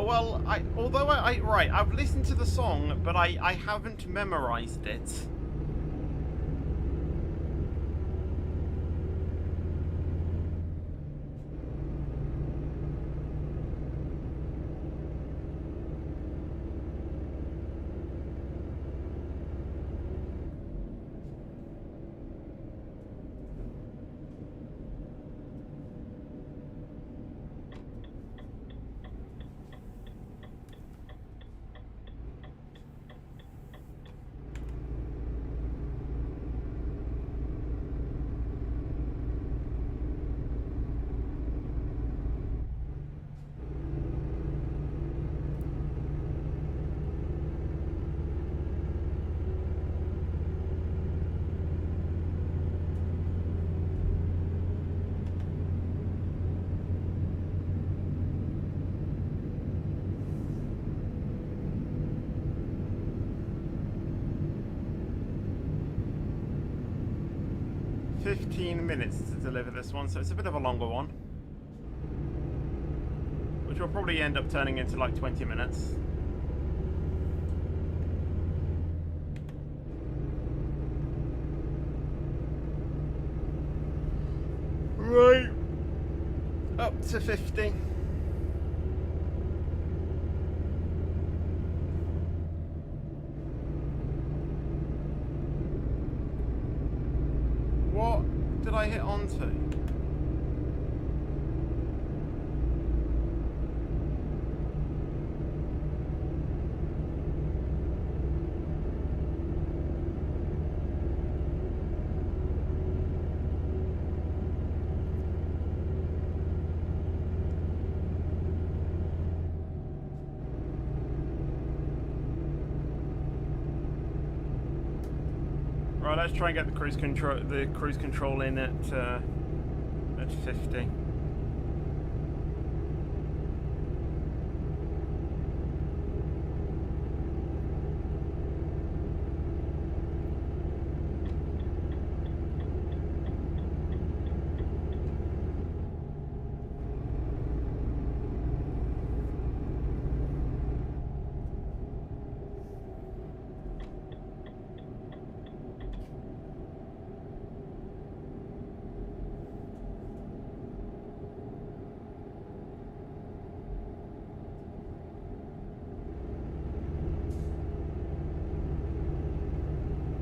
Well, I've listened to the song, but I haven't memorized it. 15 minutes to deliver this one, so it's a bit of a longer one. Which will probably end up turning into like 20 minutes. Right. Up to 50. What did I hit onto? Right, let's try and get the cruise control in at 50.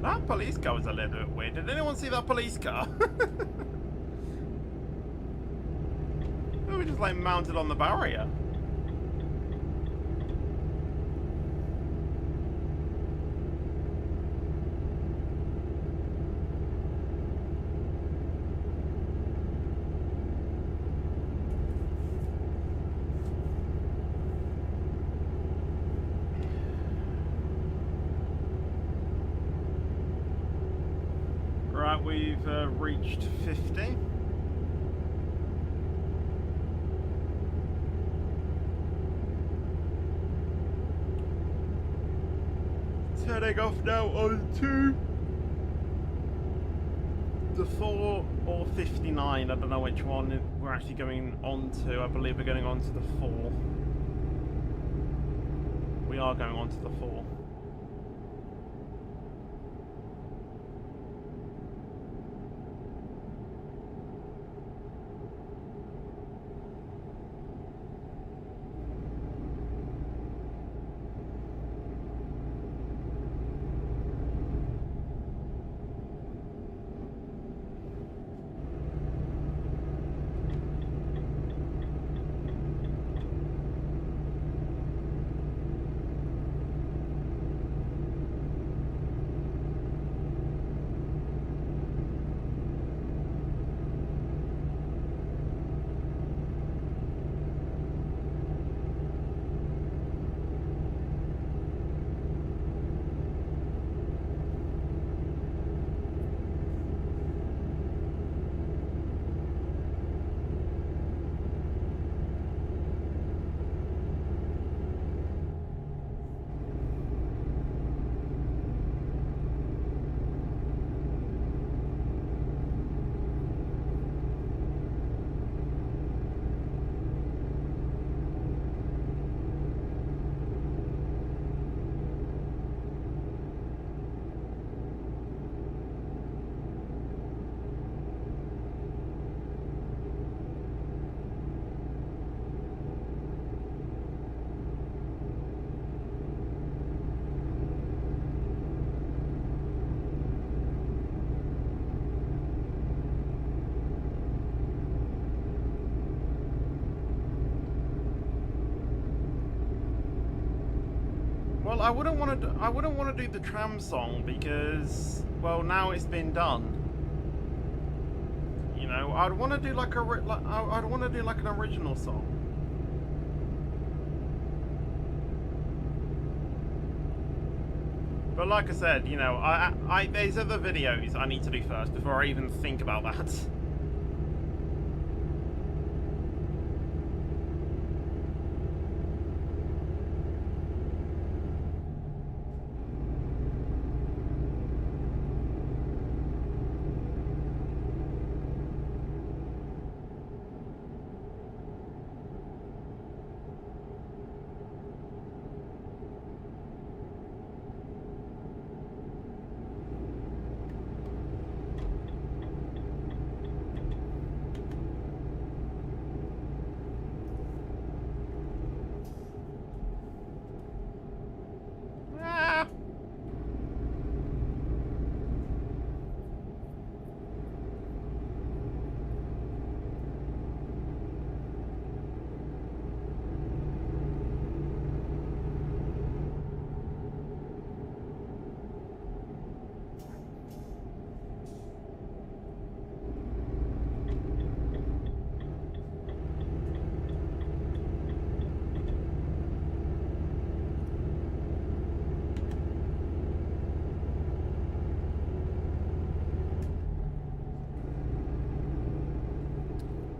That police car was a little bit weird. Did anyone see that police car? They were just like mounted on the barrier. Right, we've reached 50. Turning off now onto the 4 or 59. I don't know which one we're actually going on to. I believe we're going on to the 4. We are going on to the 4. Well, I wouldn't want to do the tram song because, well, now it's been done. You know, I'd want to do like I'd want to do like an original song. But like I said, you know, there's other videos I need to do first before I even think about that.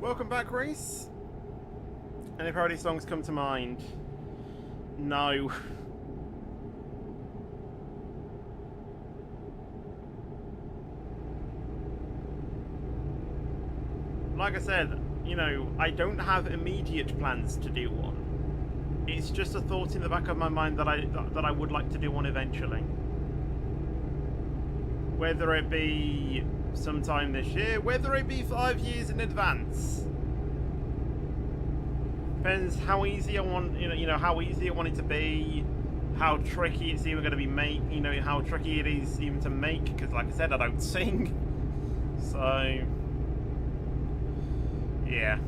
Welcome back, Reese. Any parody songs come to mind? No. Like I said, you know, I don't have immediate plans to do one. It's just a thought in the back of my mind that I would like to do one eventually. Whether it be sometime this year, whether it be 5 years in advance. Depends how easy I want, you know, how easy I want it to be, how tricky it's even going to be you know, how tricky it is even to make, because like I said, I don't sing. So, yeah.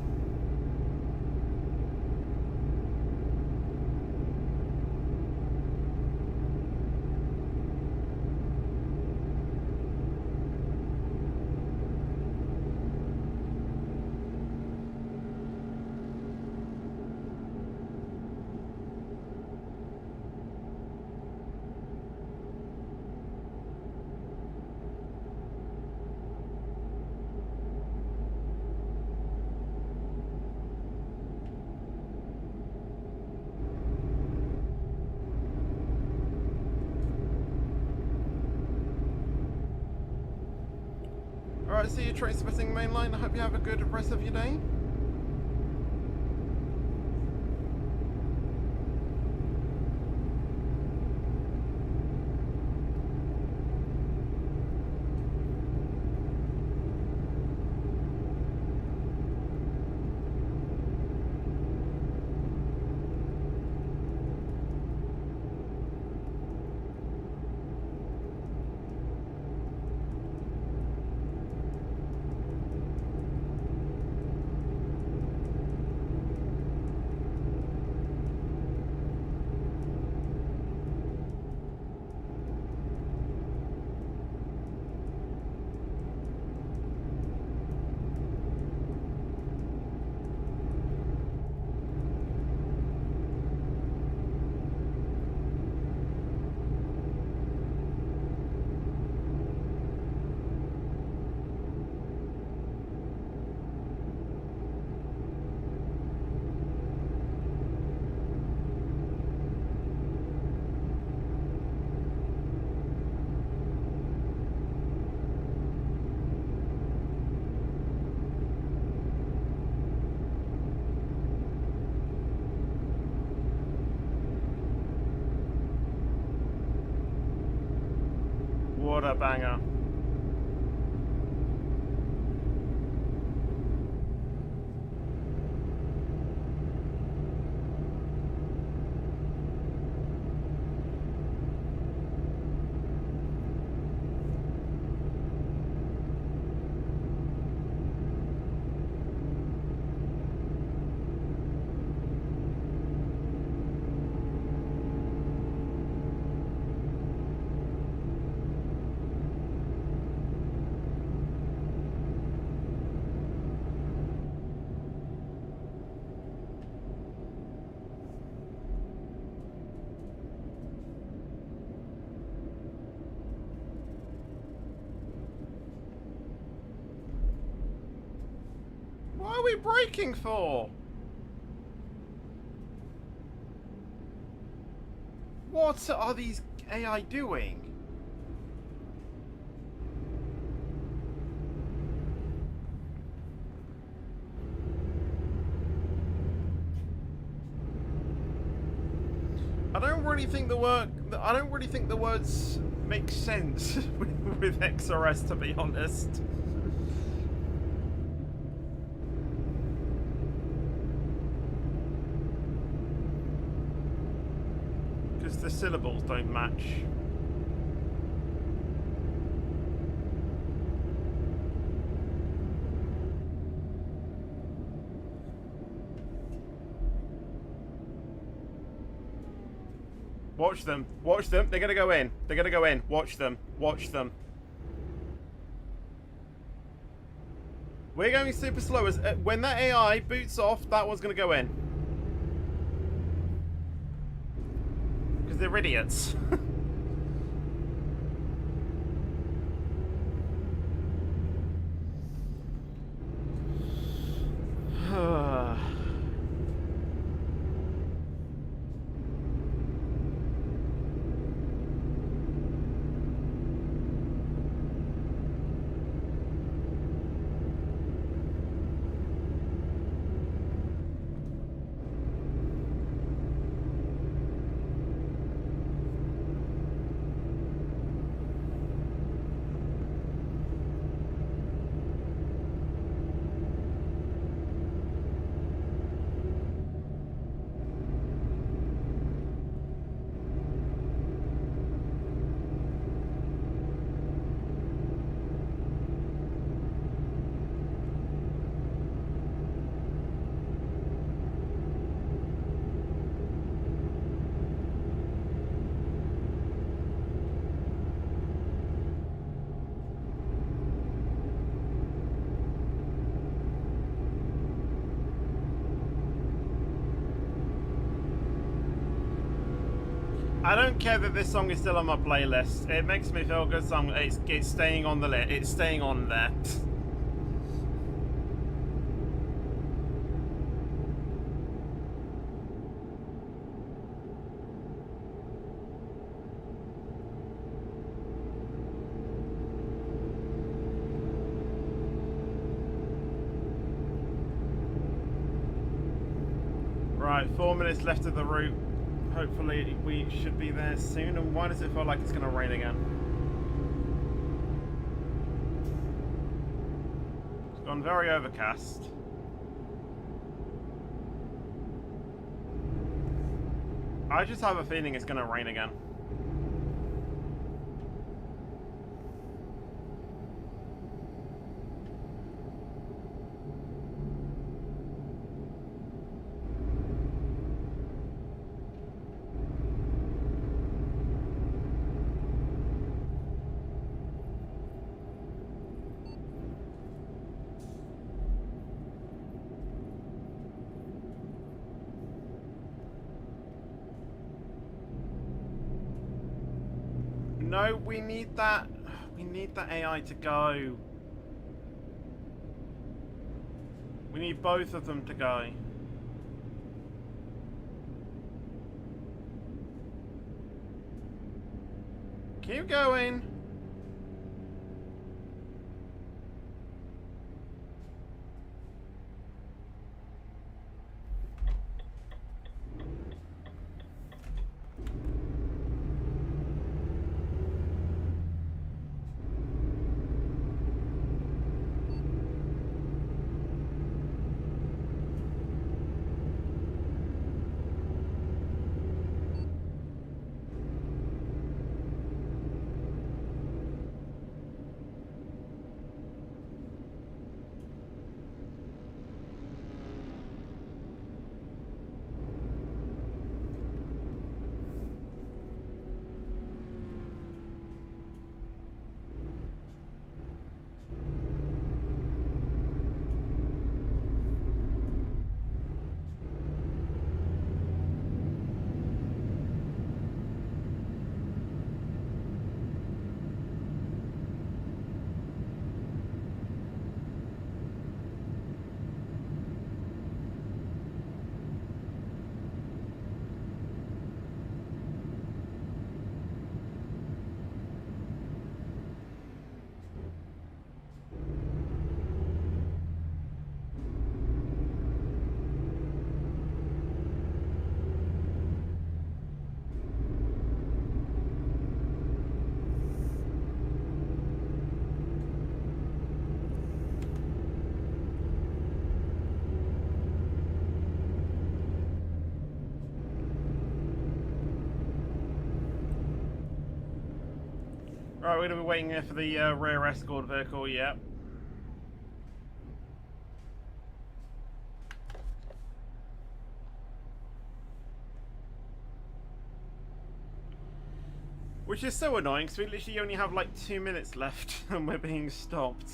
Alright, see you trace spitting mainline. I hope you have a good rest of your day. What a banger. What are we braking for? What are these AI doing? I don't really think the words make sense with XRS, to be honest. Because the syllables don't match. Watch them. Watch them. They're gonna go in. They're gonna go in. Watch them. Watch them. We're going super slow. As when that AI boots off, that one's gonna go in. Because they're idiots. I don't care that this song is still on my playlist. It makes me feel good. Song. It's staying on the list. It's staying on there. Right, 4 minutes left of the route. Hopefully we should be there soon. And why does it feel like it's going to rain again? It's gone very overcast. I just have a feeling it's going to rain again. No, we need that. We need that AI to go. We need both of them to go. Keep going. Right, we're going to be waiting here for the rear escort vehicle, yep. Which is so annoying, because we literally only have like 2 minutes left and we're being stopped.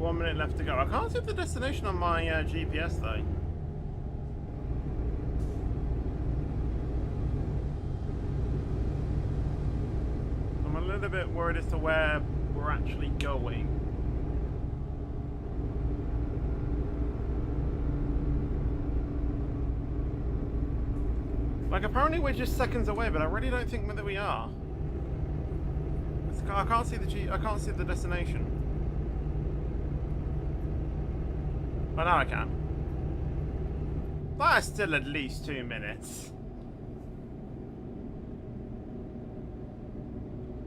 1 minute left to go. I can't see the destination on my GPS though. I'm a little bit worried as to where we're actually going. Like, apparently we're just seconds away, but I really don't think that we are. I can't see the destination. But now I can. That's still at least 2 minutes.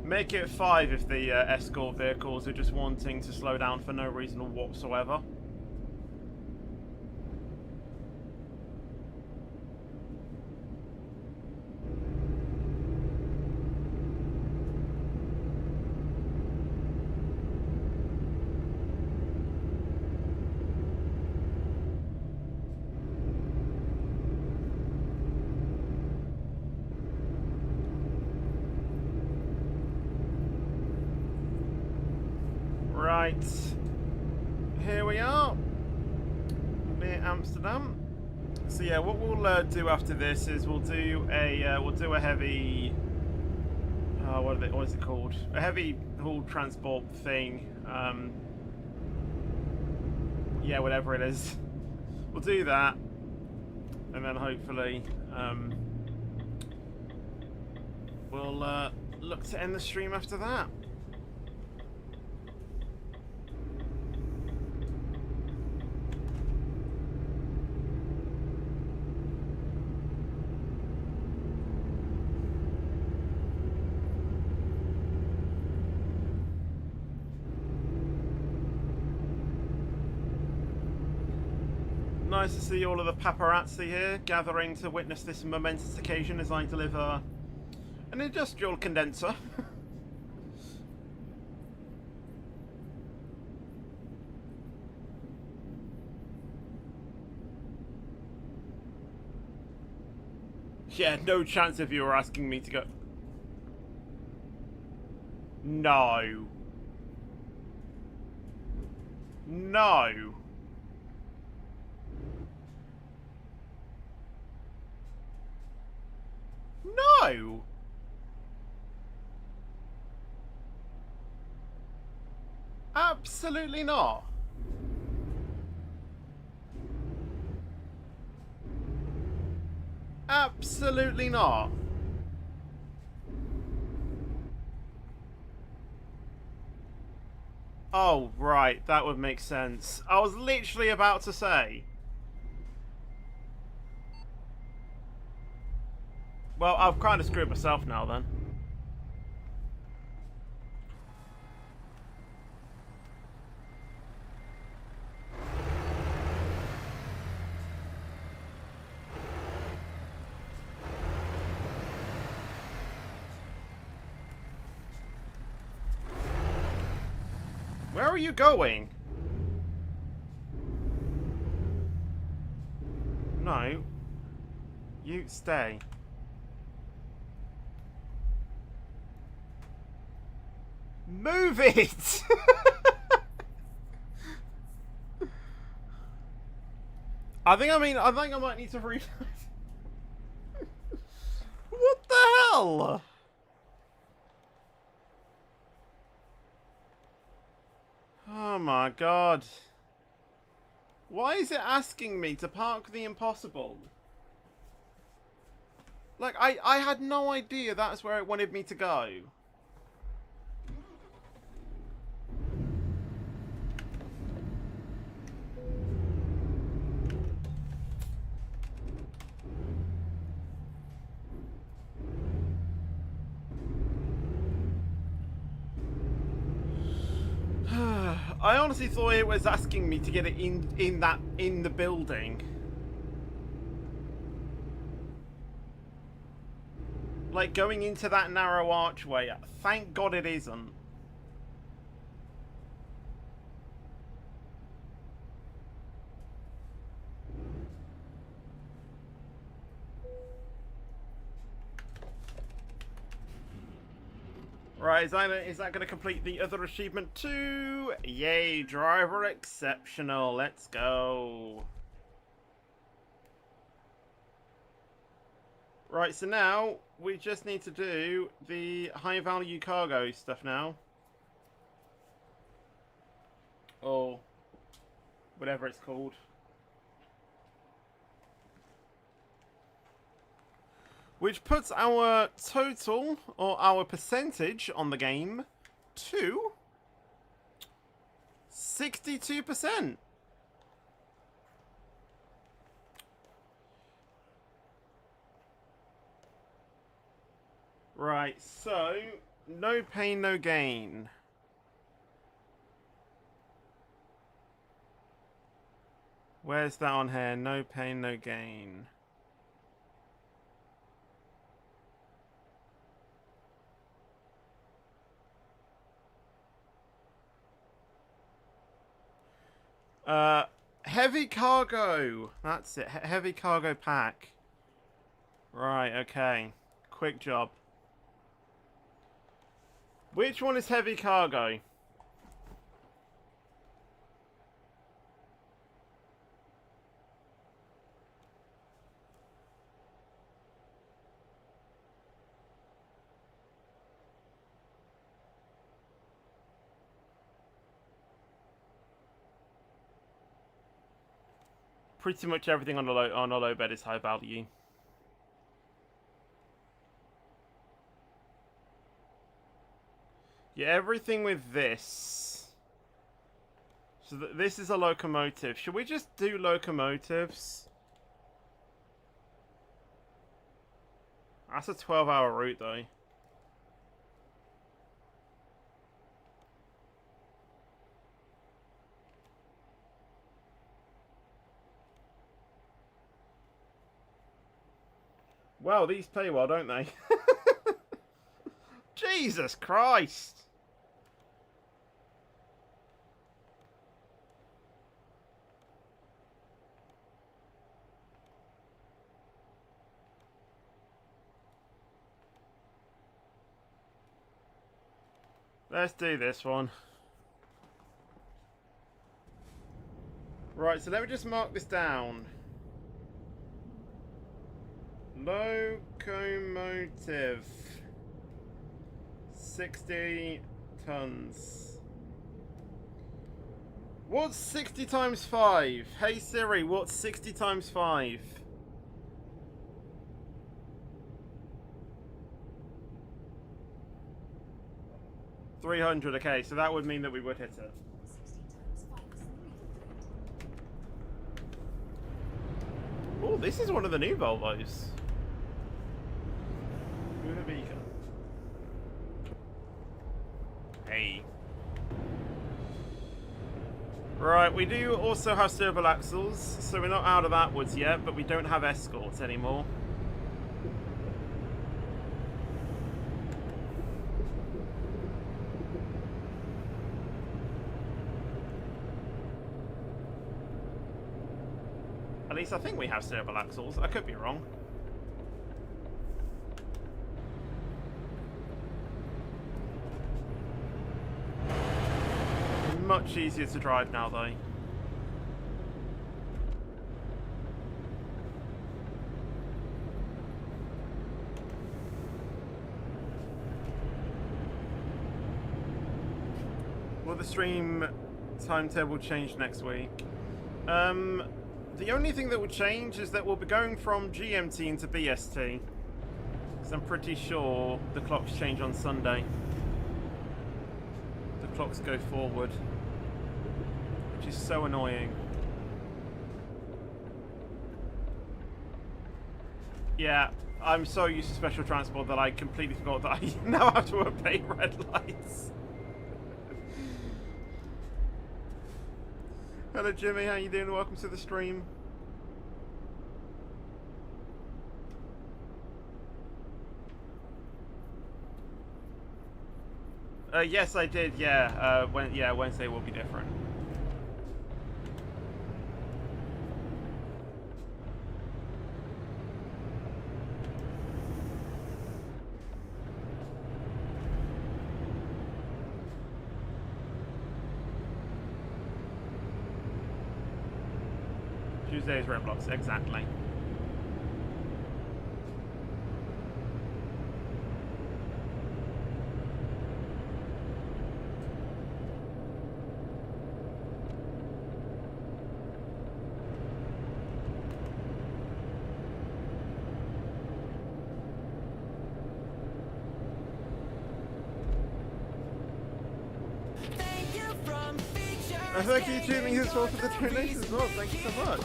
Make it 5 if the escort vehicles are just wanting to slow down for no reason whatsoever. Right, here we are, near Amsterdam. So yeah, what we'll do after this is we'll do a heavy, what is it called? A heavy haul transport thing. Yeah, whatever it is. We'll do that, and then hopefully we'll look to end the stream after that. Nice to see all of the paparazzi here gathering to witness this momentous occasion as I deliver an industrial condenser. Yeah, no chance if you were asking me to go. No. No. No! Absolutely not. Absolutely not. Oh, right, that would make sense. I was literally about to say. Well, I've kind of screwed myself now then. Where are you going? No. You stay. Move it! I think I might need to read. What the hell? Oh my god. Why is it asking me to park the impossible? Like, I had no idea that's where it wanted me to go. I honestly thought it was asking me to get it in the building. Like going into that narrow archway. Thank God it isn't. Right, is that going to complete the other achievement too? Yay, driver exceptional. Let's go. Right, so now we just need to do the high value cargo stuff now. Or whatever it's called. Which puts our total, or our percentage on the game, to 62%. Right, so, no pain, no gain. Where's that on here? No pain, no gain. Heavy cargo. That's it. Heavy cargo pack. Right, okay. Quick job. Which one is heavy cargo? Pretty much everything on a low bed is high value. Yeah, everything with this. So this is a locomotive. Should we just do locomotives? That's a 12-hour route, though. Well, these pay well, don't they? Jesus Christ! Let's do this one. Right, so let me just mark this down. Locomotive. 60 tons. What's 60 times 5? Hey Siri, what's 60 times 5? $300, okay, so that would mean that we would hit it. Oh, this is one of the new Volvos. With a beacon. Hey. Right, we do also have serval axles, so we're not out of that woods yet, but we don't have escorts anymore. At least I think we have serval axles. I could be wrong. Much easier to drive now, though. Will the stream timetable change next week? The only thing that will change is that we'll be going from GMT into BST. Because I'm pretty sure the clocks change on Sunday. The clocks go forward. Which is so annoying. Yeah, I'm so used to special transport that I completely forgot that I now have to obey red lights. Hello Jimmy, how you doing? Welcome to the stream. Yes, I did. Yeah, Wednesday will be different. Tuesday is Roblox, exactly. Thank you, Tuning, as well, for the donation as well. Thank you so much.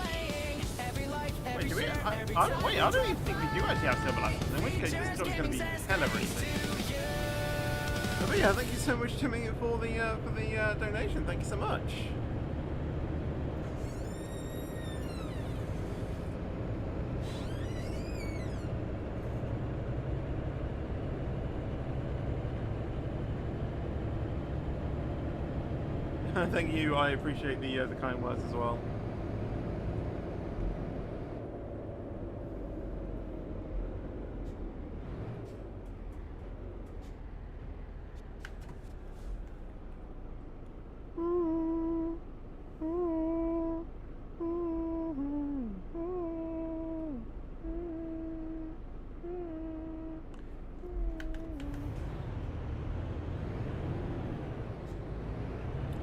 Wait, do we? Wait, I don't even think we do actually have silver license. In which case, this job's going to be hella easy. But yeah, thank you so much, Tuning, for the donation. Thank you so much. Thank you. I appreciate the kind words as well.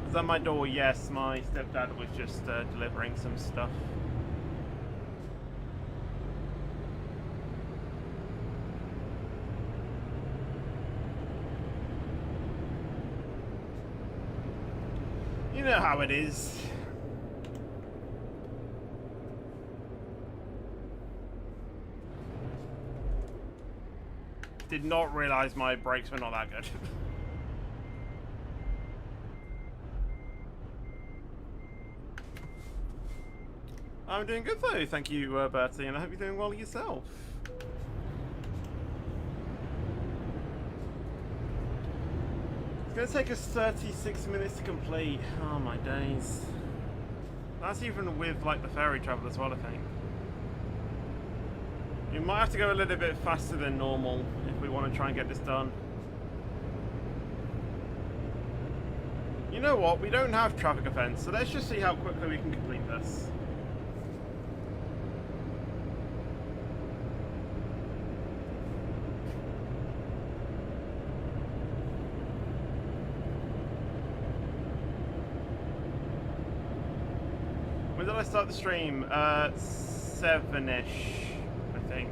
Is that my door? Yes, my stepdad was just delivering some stuff. You know how it is. Did not realize my brakes were not that good. I'm doing good though, thank you, Bertie, and I hope you're doing well yourself. It's going to take us 36 minutes to complete. Oh my days. That's even with like the ferry travel as well, I think. We might have to go a little bit faster than normal if we want to try and get this done. You know what, we don't have traffic offence, so let's just see how quickly we can complete this. When did I start the stream? 7-ish, I think.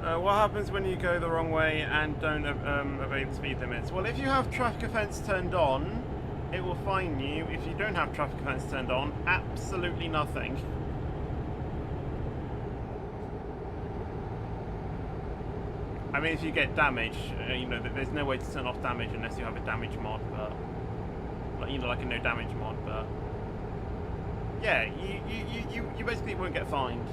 What happens when you go the wrong way and don't obey the speed limits? Well, if you have traffic offence turned on, it will fine you. If you don't have traffic offence turned on, absolutely nothing. I mean, if you get damage, you know, there's no way to turn off damage unless you have a damage mod, but like, you know, like a no damage mod, but Yeah, you basically won't get fined.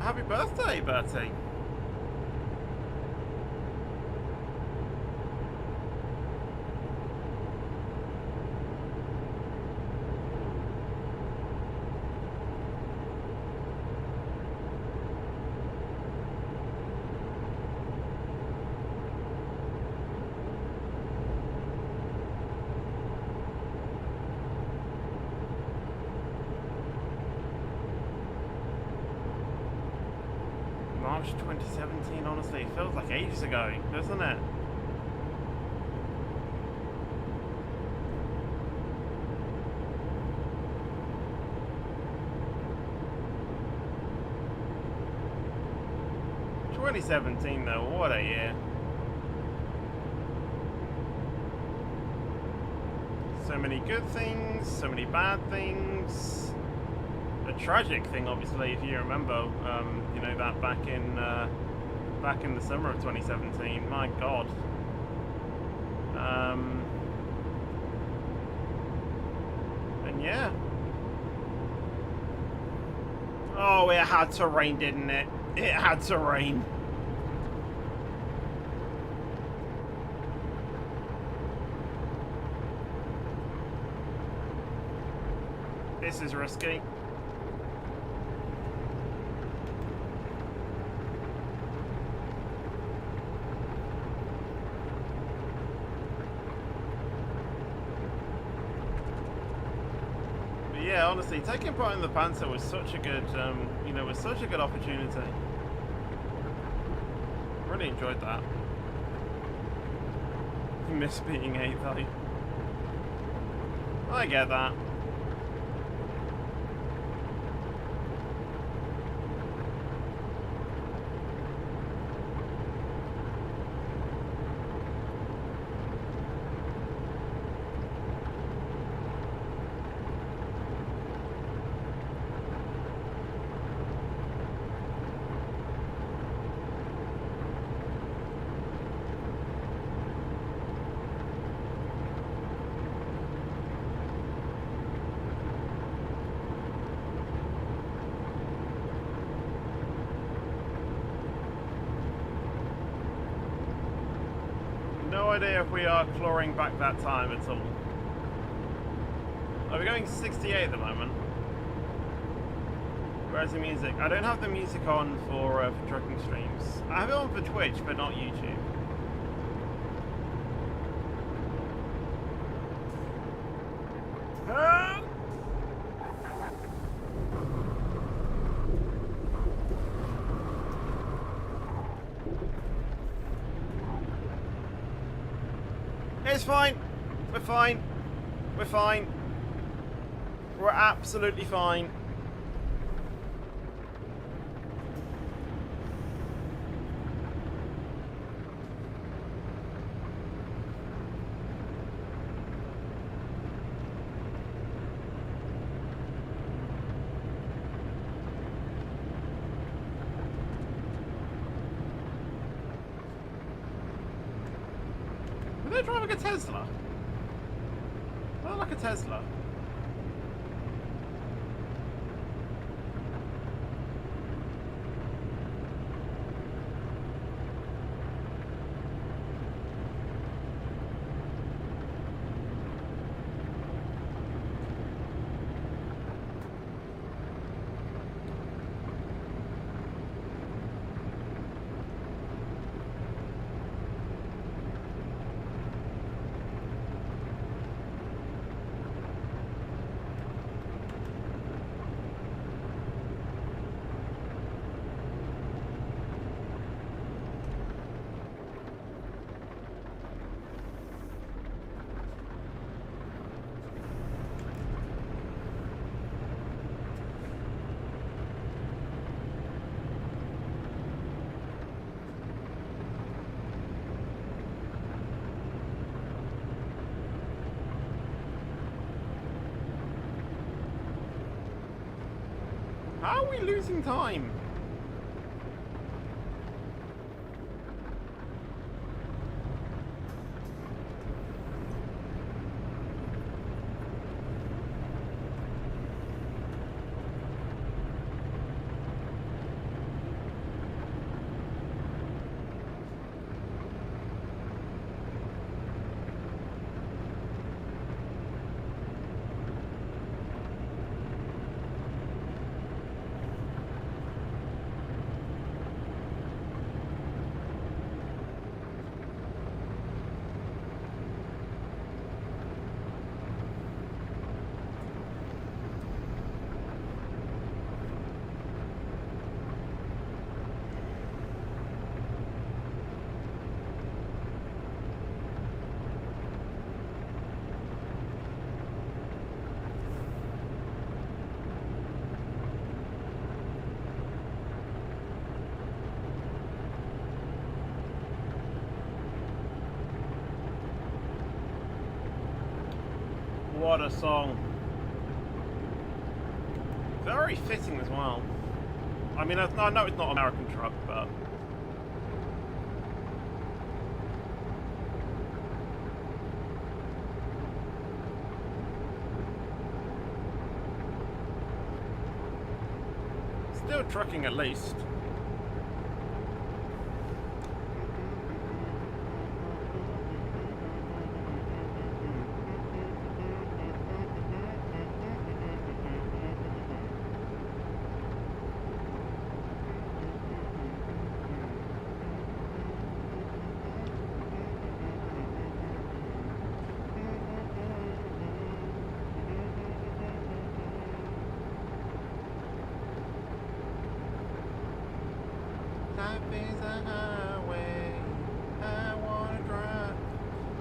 Happy birthday, Bertie. March 2017, honestly, it feels like ages ago, doesn't it? "2017 though, what a year. So many good things, so many bad things. A tragic thing, obviously, if you remember, you know, that back in the summer of 2017. My God. And yeah. Oh, it had to rain, didn't it? It had to rain. This is risky. Yeah, honestly, taking part in the Banter was such a good, you know, was such a good opportunity. Really enjoyed that. Miss being 8 though. I get that. No idea if we are clawing back that time at all. Are we going 68 at the moment? Where's the music? I don't have the music on for trucking streams. I have it on for Twitch, but not YouTube. It's fine. We're fine. We're fine. We're absolutely fine. Are they driving a Tesla? They're like a Tesla. How are we losing time? What a song. Very fitting as well. I mean, I know it's not an American truck, but... still trucking at least.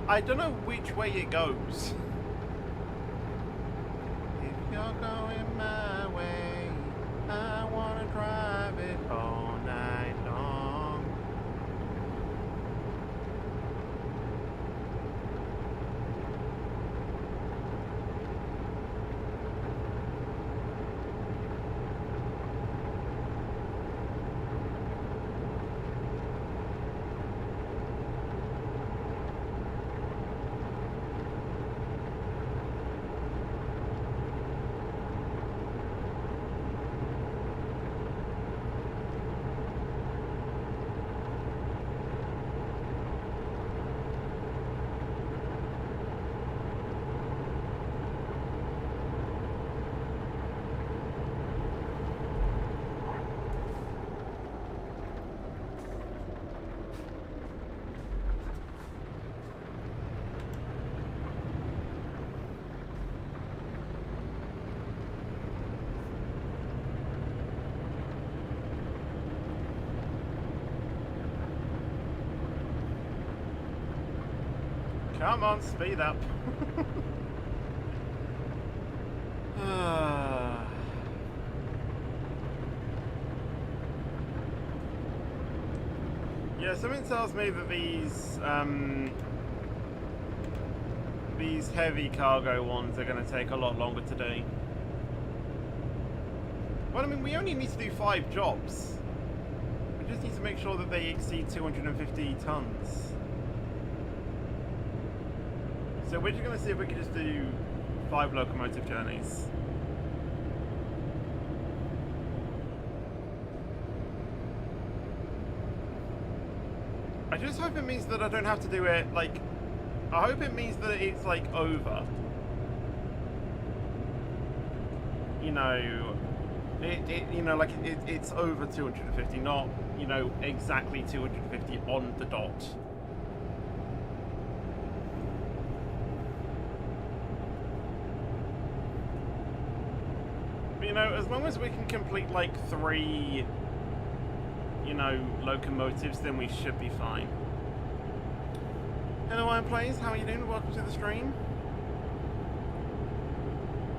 I don't know which way it goes. If you're going my way, I wanna drive it all night long. Come on, speed up. Yeah, something tells me that these heavy cargo ones are going to take a lot longer to do. Well, I mean, we only need to do 5 jobs. We just need to make sure that they exceed 250 tons. So we're just going to see if we can just do 5 locomotive journeys. I just hope it means that I don't have to do it, like... I hope it means that it's, like, over. You know... it's over 250, not, you know, exactly 250 on the dot. You know, as long as we can complete like 3, you know, locomotives, then we should be fine. Hello, Ironplanes, how are you doing? Welcome to the stream.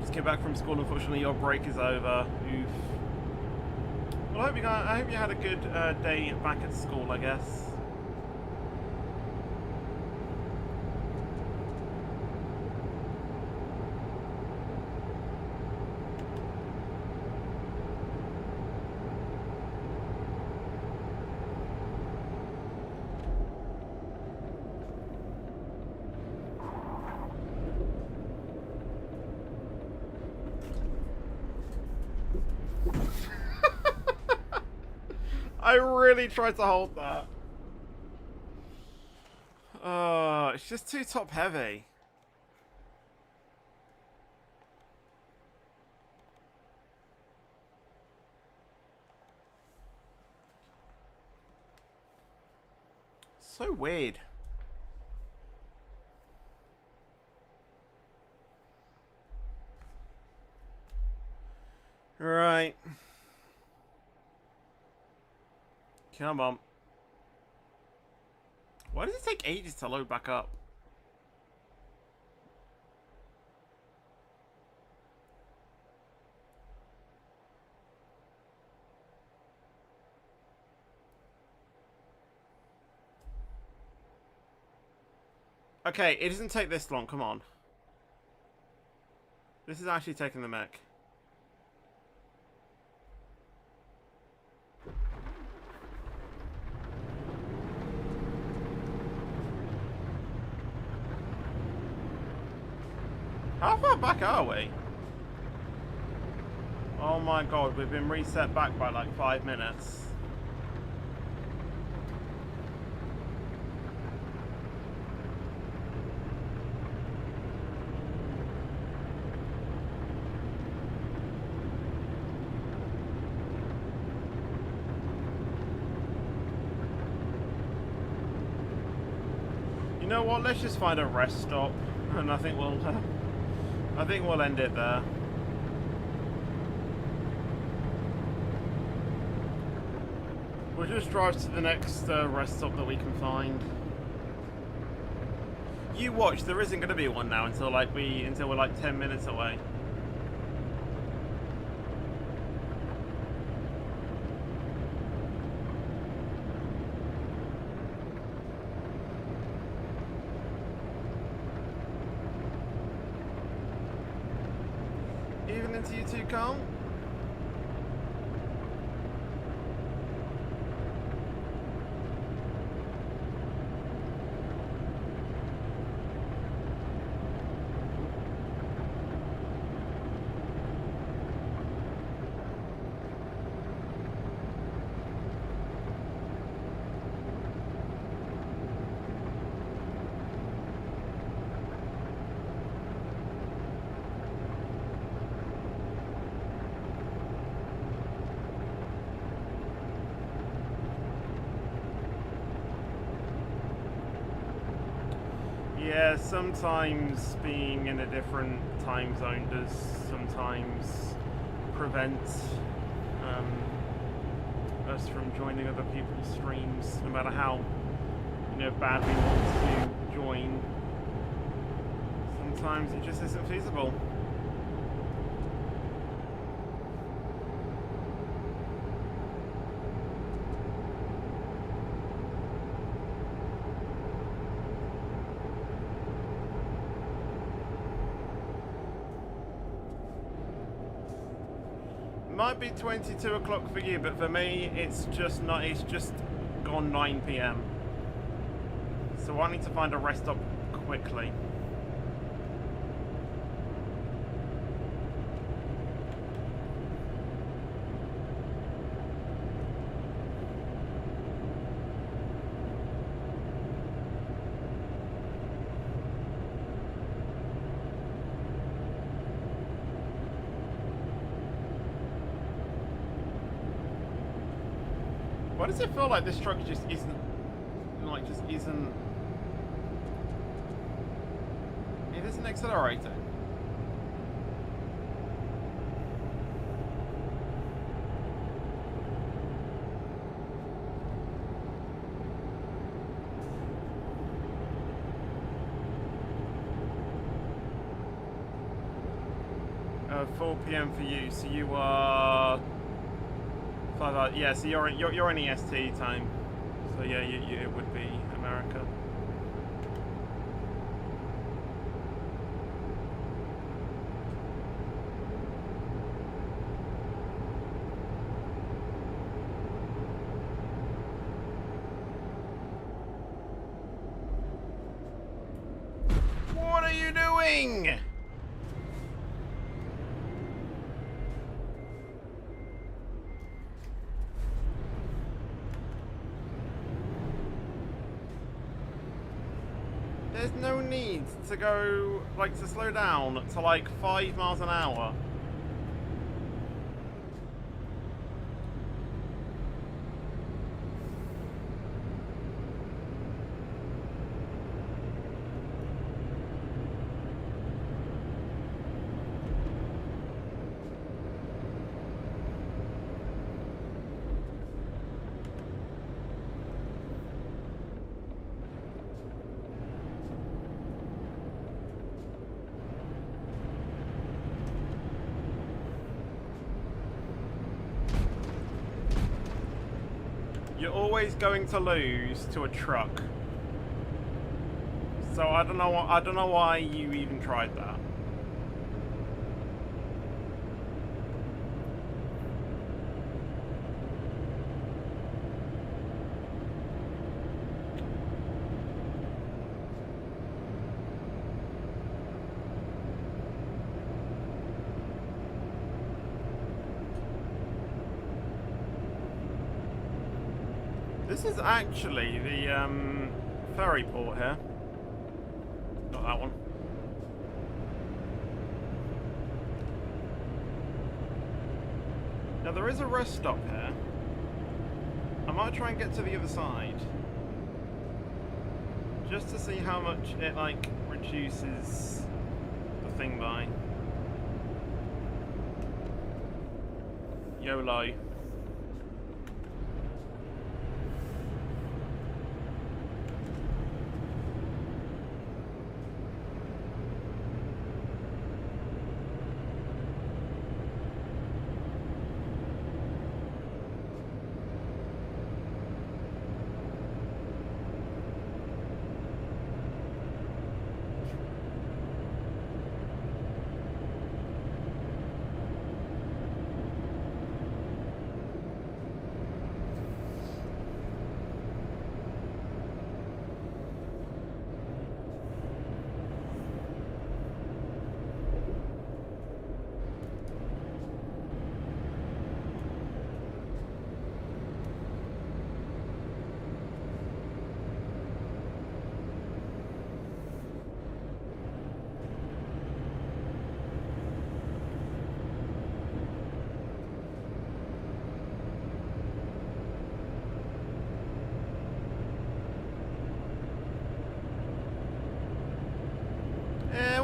Just came back from school, unfortunately your break is over. Oof. Well, I hope you had a good day back at school, I guess. I really tried to hold that. It's just too top heavy. So weird. Right. Come on. Why does it take ages to load back up? Okay, it doesn't take this long, come on. This is actually taking the mech. How far back are we? Oh my god, we've been reset back by like 5 minutes. You know what? Let's just find a rest stop, and I think we'll end it there. We'll just drive to the next rest stop that we can find. You watch, there isn't going to be one now until we're like 10 minutes away. Even into you two, Carl? Yeah, sometimes being in a different time zone does sometimes prevent us from joining other people's streams, no matter how, bad we want to join. Sometimes it just isn't feasible. Might be 22 o'clock for you, but for me it's just not. It's just gone 9 p.m. So I need to find a rest stop quickly. Why does it feel like this truck just isn't, it isn't accelerating? Uh, 4 p.m. for you, so you are 5 hours. Yeah, so you're in EST time. So yeah, it would be America. What are you doing? There's no need to go, like, to slow down to, like, 5 miles an hour. You're always going to lose to a truck. So I don't know why you even tried that. This is actually the ferry port here. Not that one. Now there is a rest stop here. I might try and get to the other side. Just to see how much it, like, reduces the thing by. YOLO.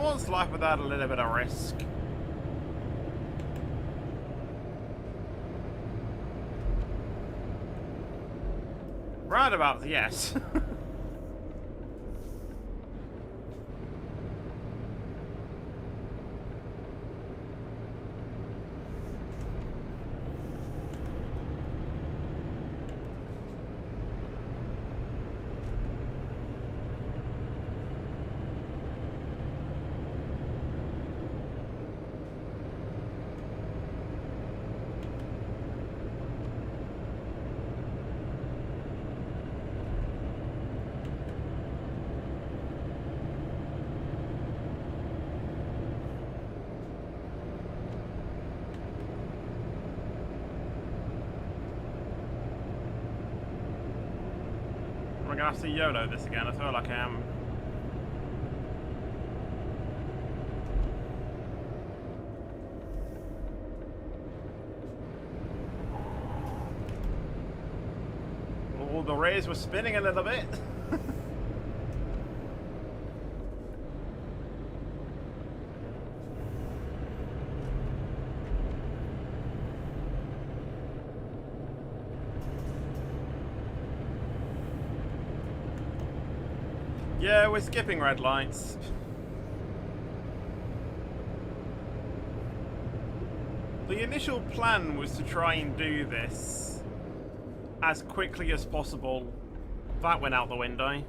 What's life without a little bit of risk? Roundabouts, yes. We're gonna have to YOLO this again. I feel like I am. Oh, the rays were spinning a little bit. Yeah, we're skipping red lights. The initial plan was to try and do this as quickly as possible. That went out the window.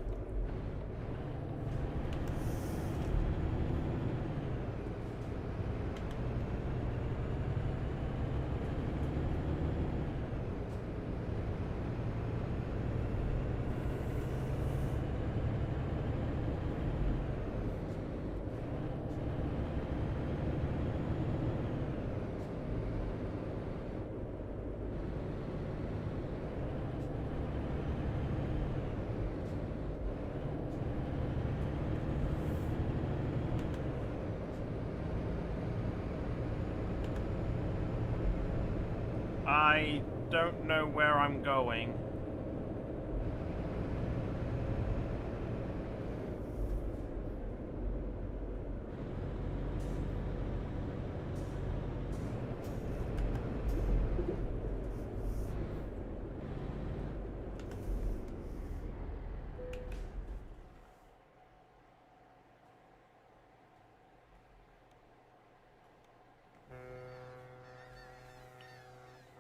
I don't know where I'm going.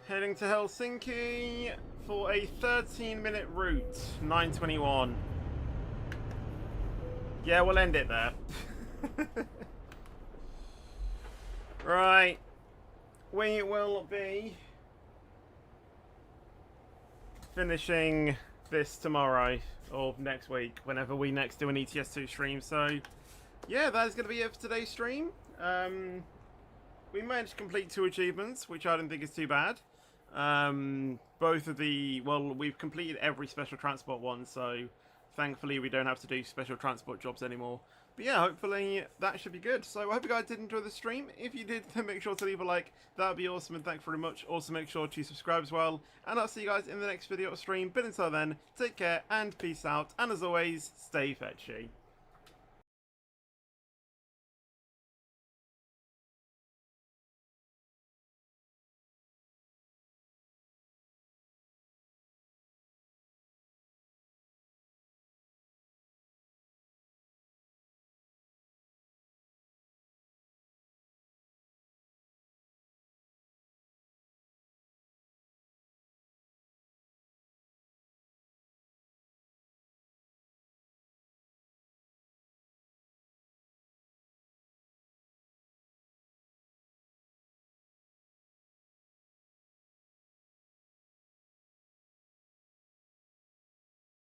Heading to Helsinki for a 13-minute route, 9:21. Yeah, we'll end it there. Right. We will be finishing this tomorrow, or next week, whenever we next do an ETS2 stream. So, yeah, that is going to be it for today's stream. We managed to complete 2 achievements, which I don't think is too bad. Both of the, well, we've completed every special transport one, so thankfully we don't have to do special transport jobs anymore. But yeah, hopefully that should be good. So I hope you guys did enjoy the stream. If you did, then make sure to leave a like. That would be awesome, and thank you very much. Also make sure to subscribe as well. And I'll see you guys in the next video or stream. But until then, take care and peace out. And as always, stay fetchy.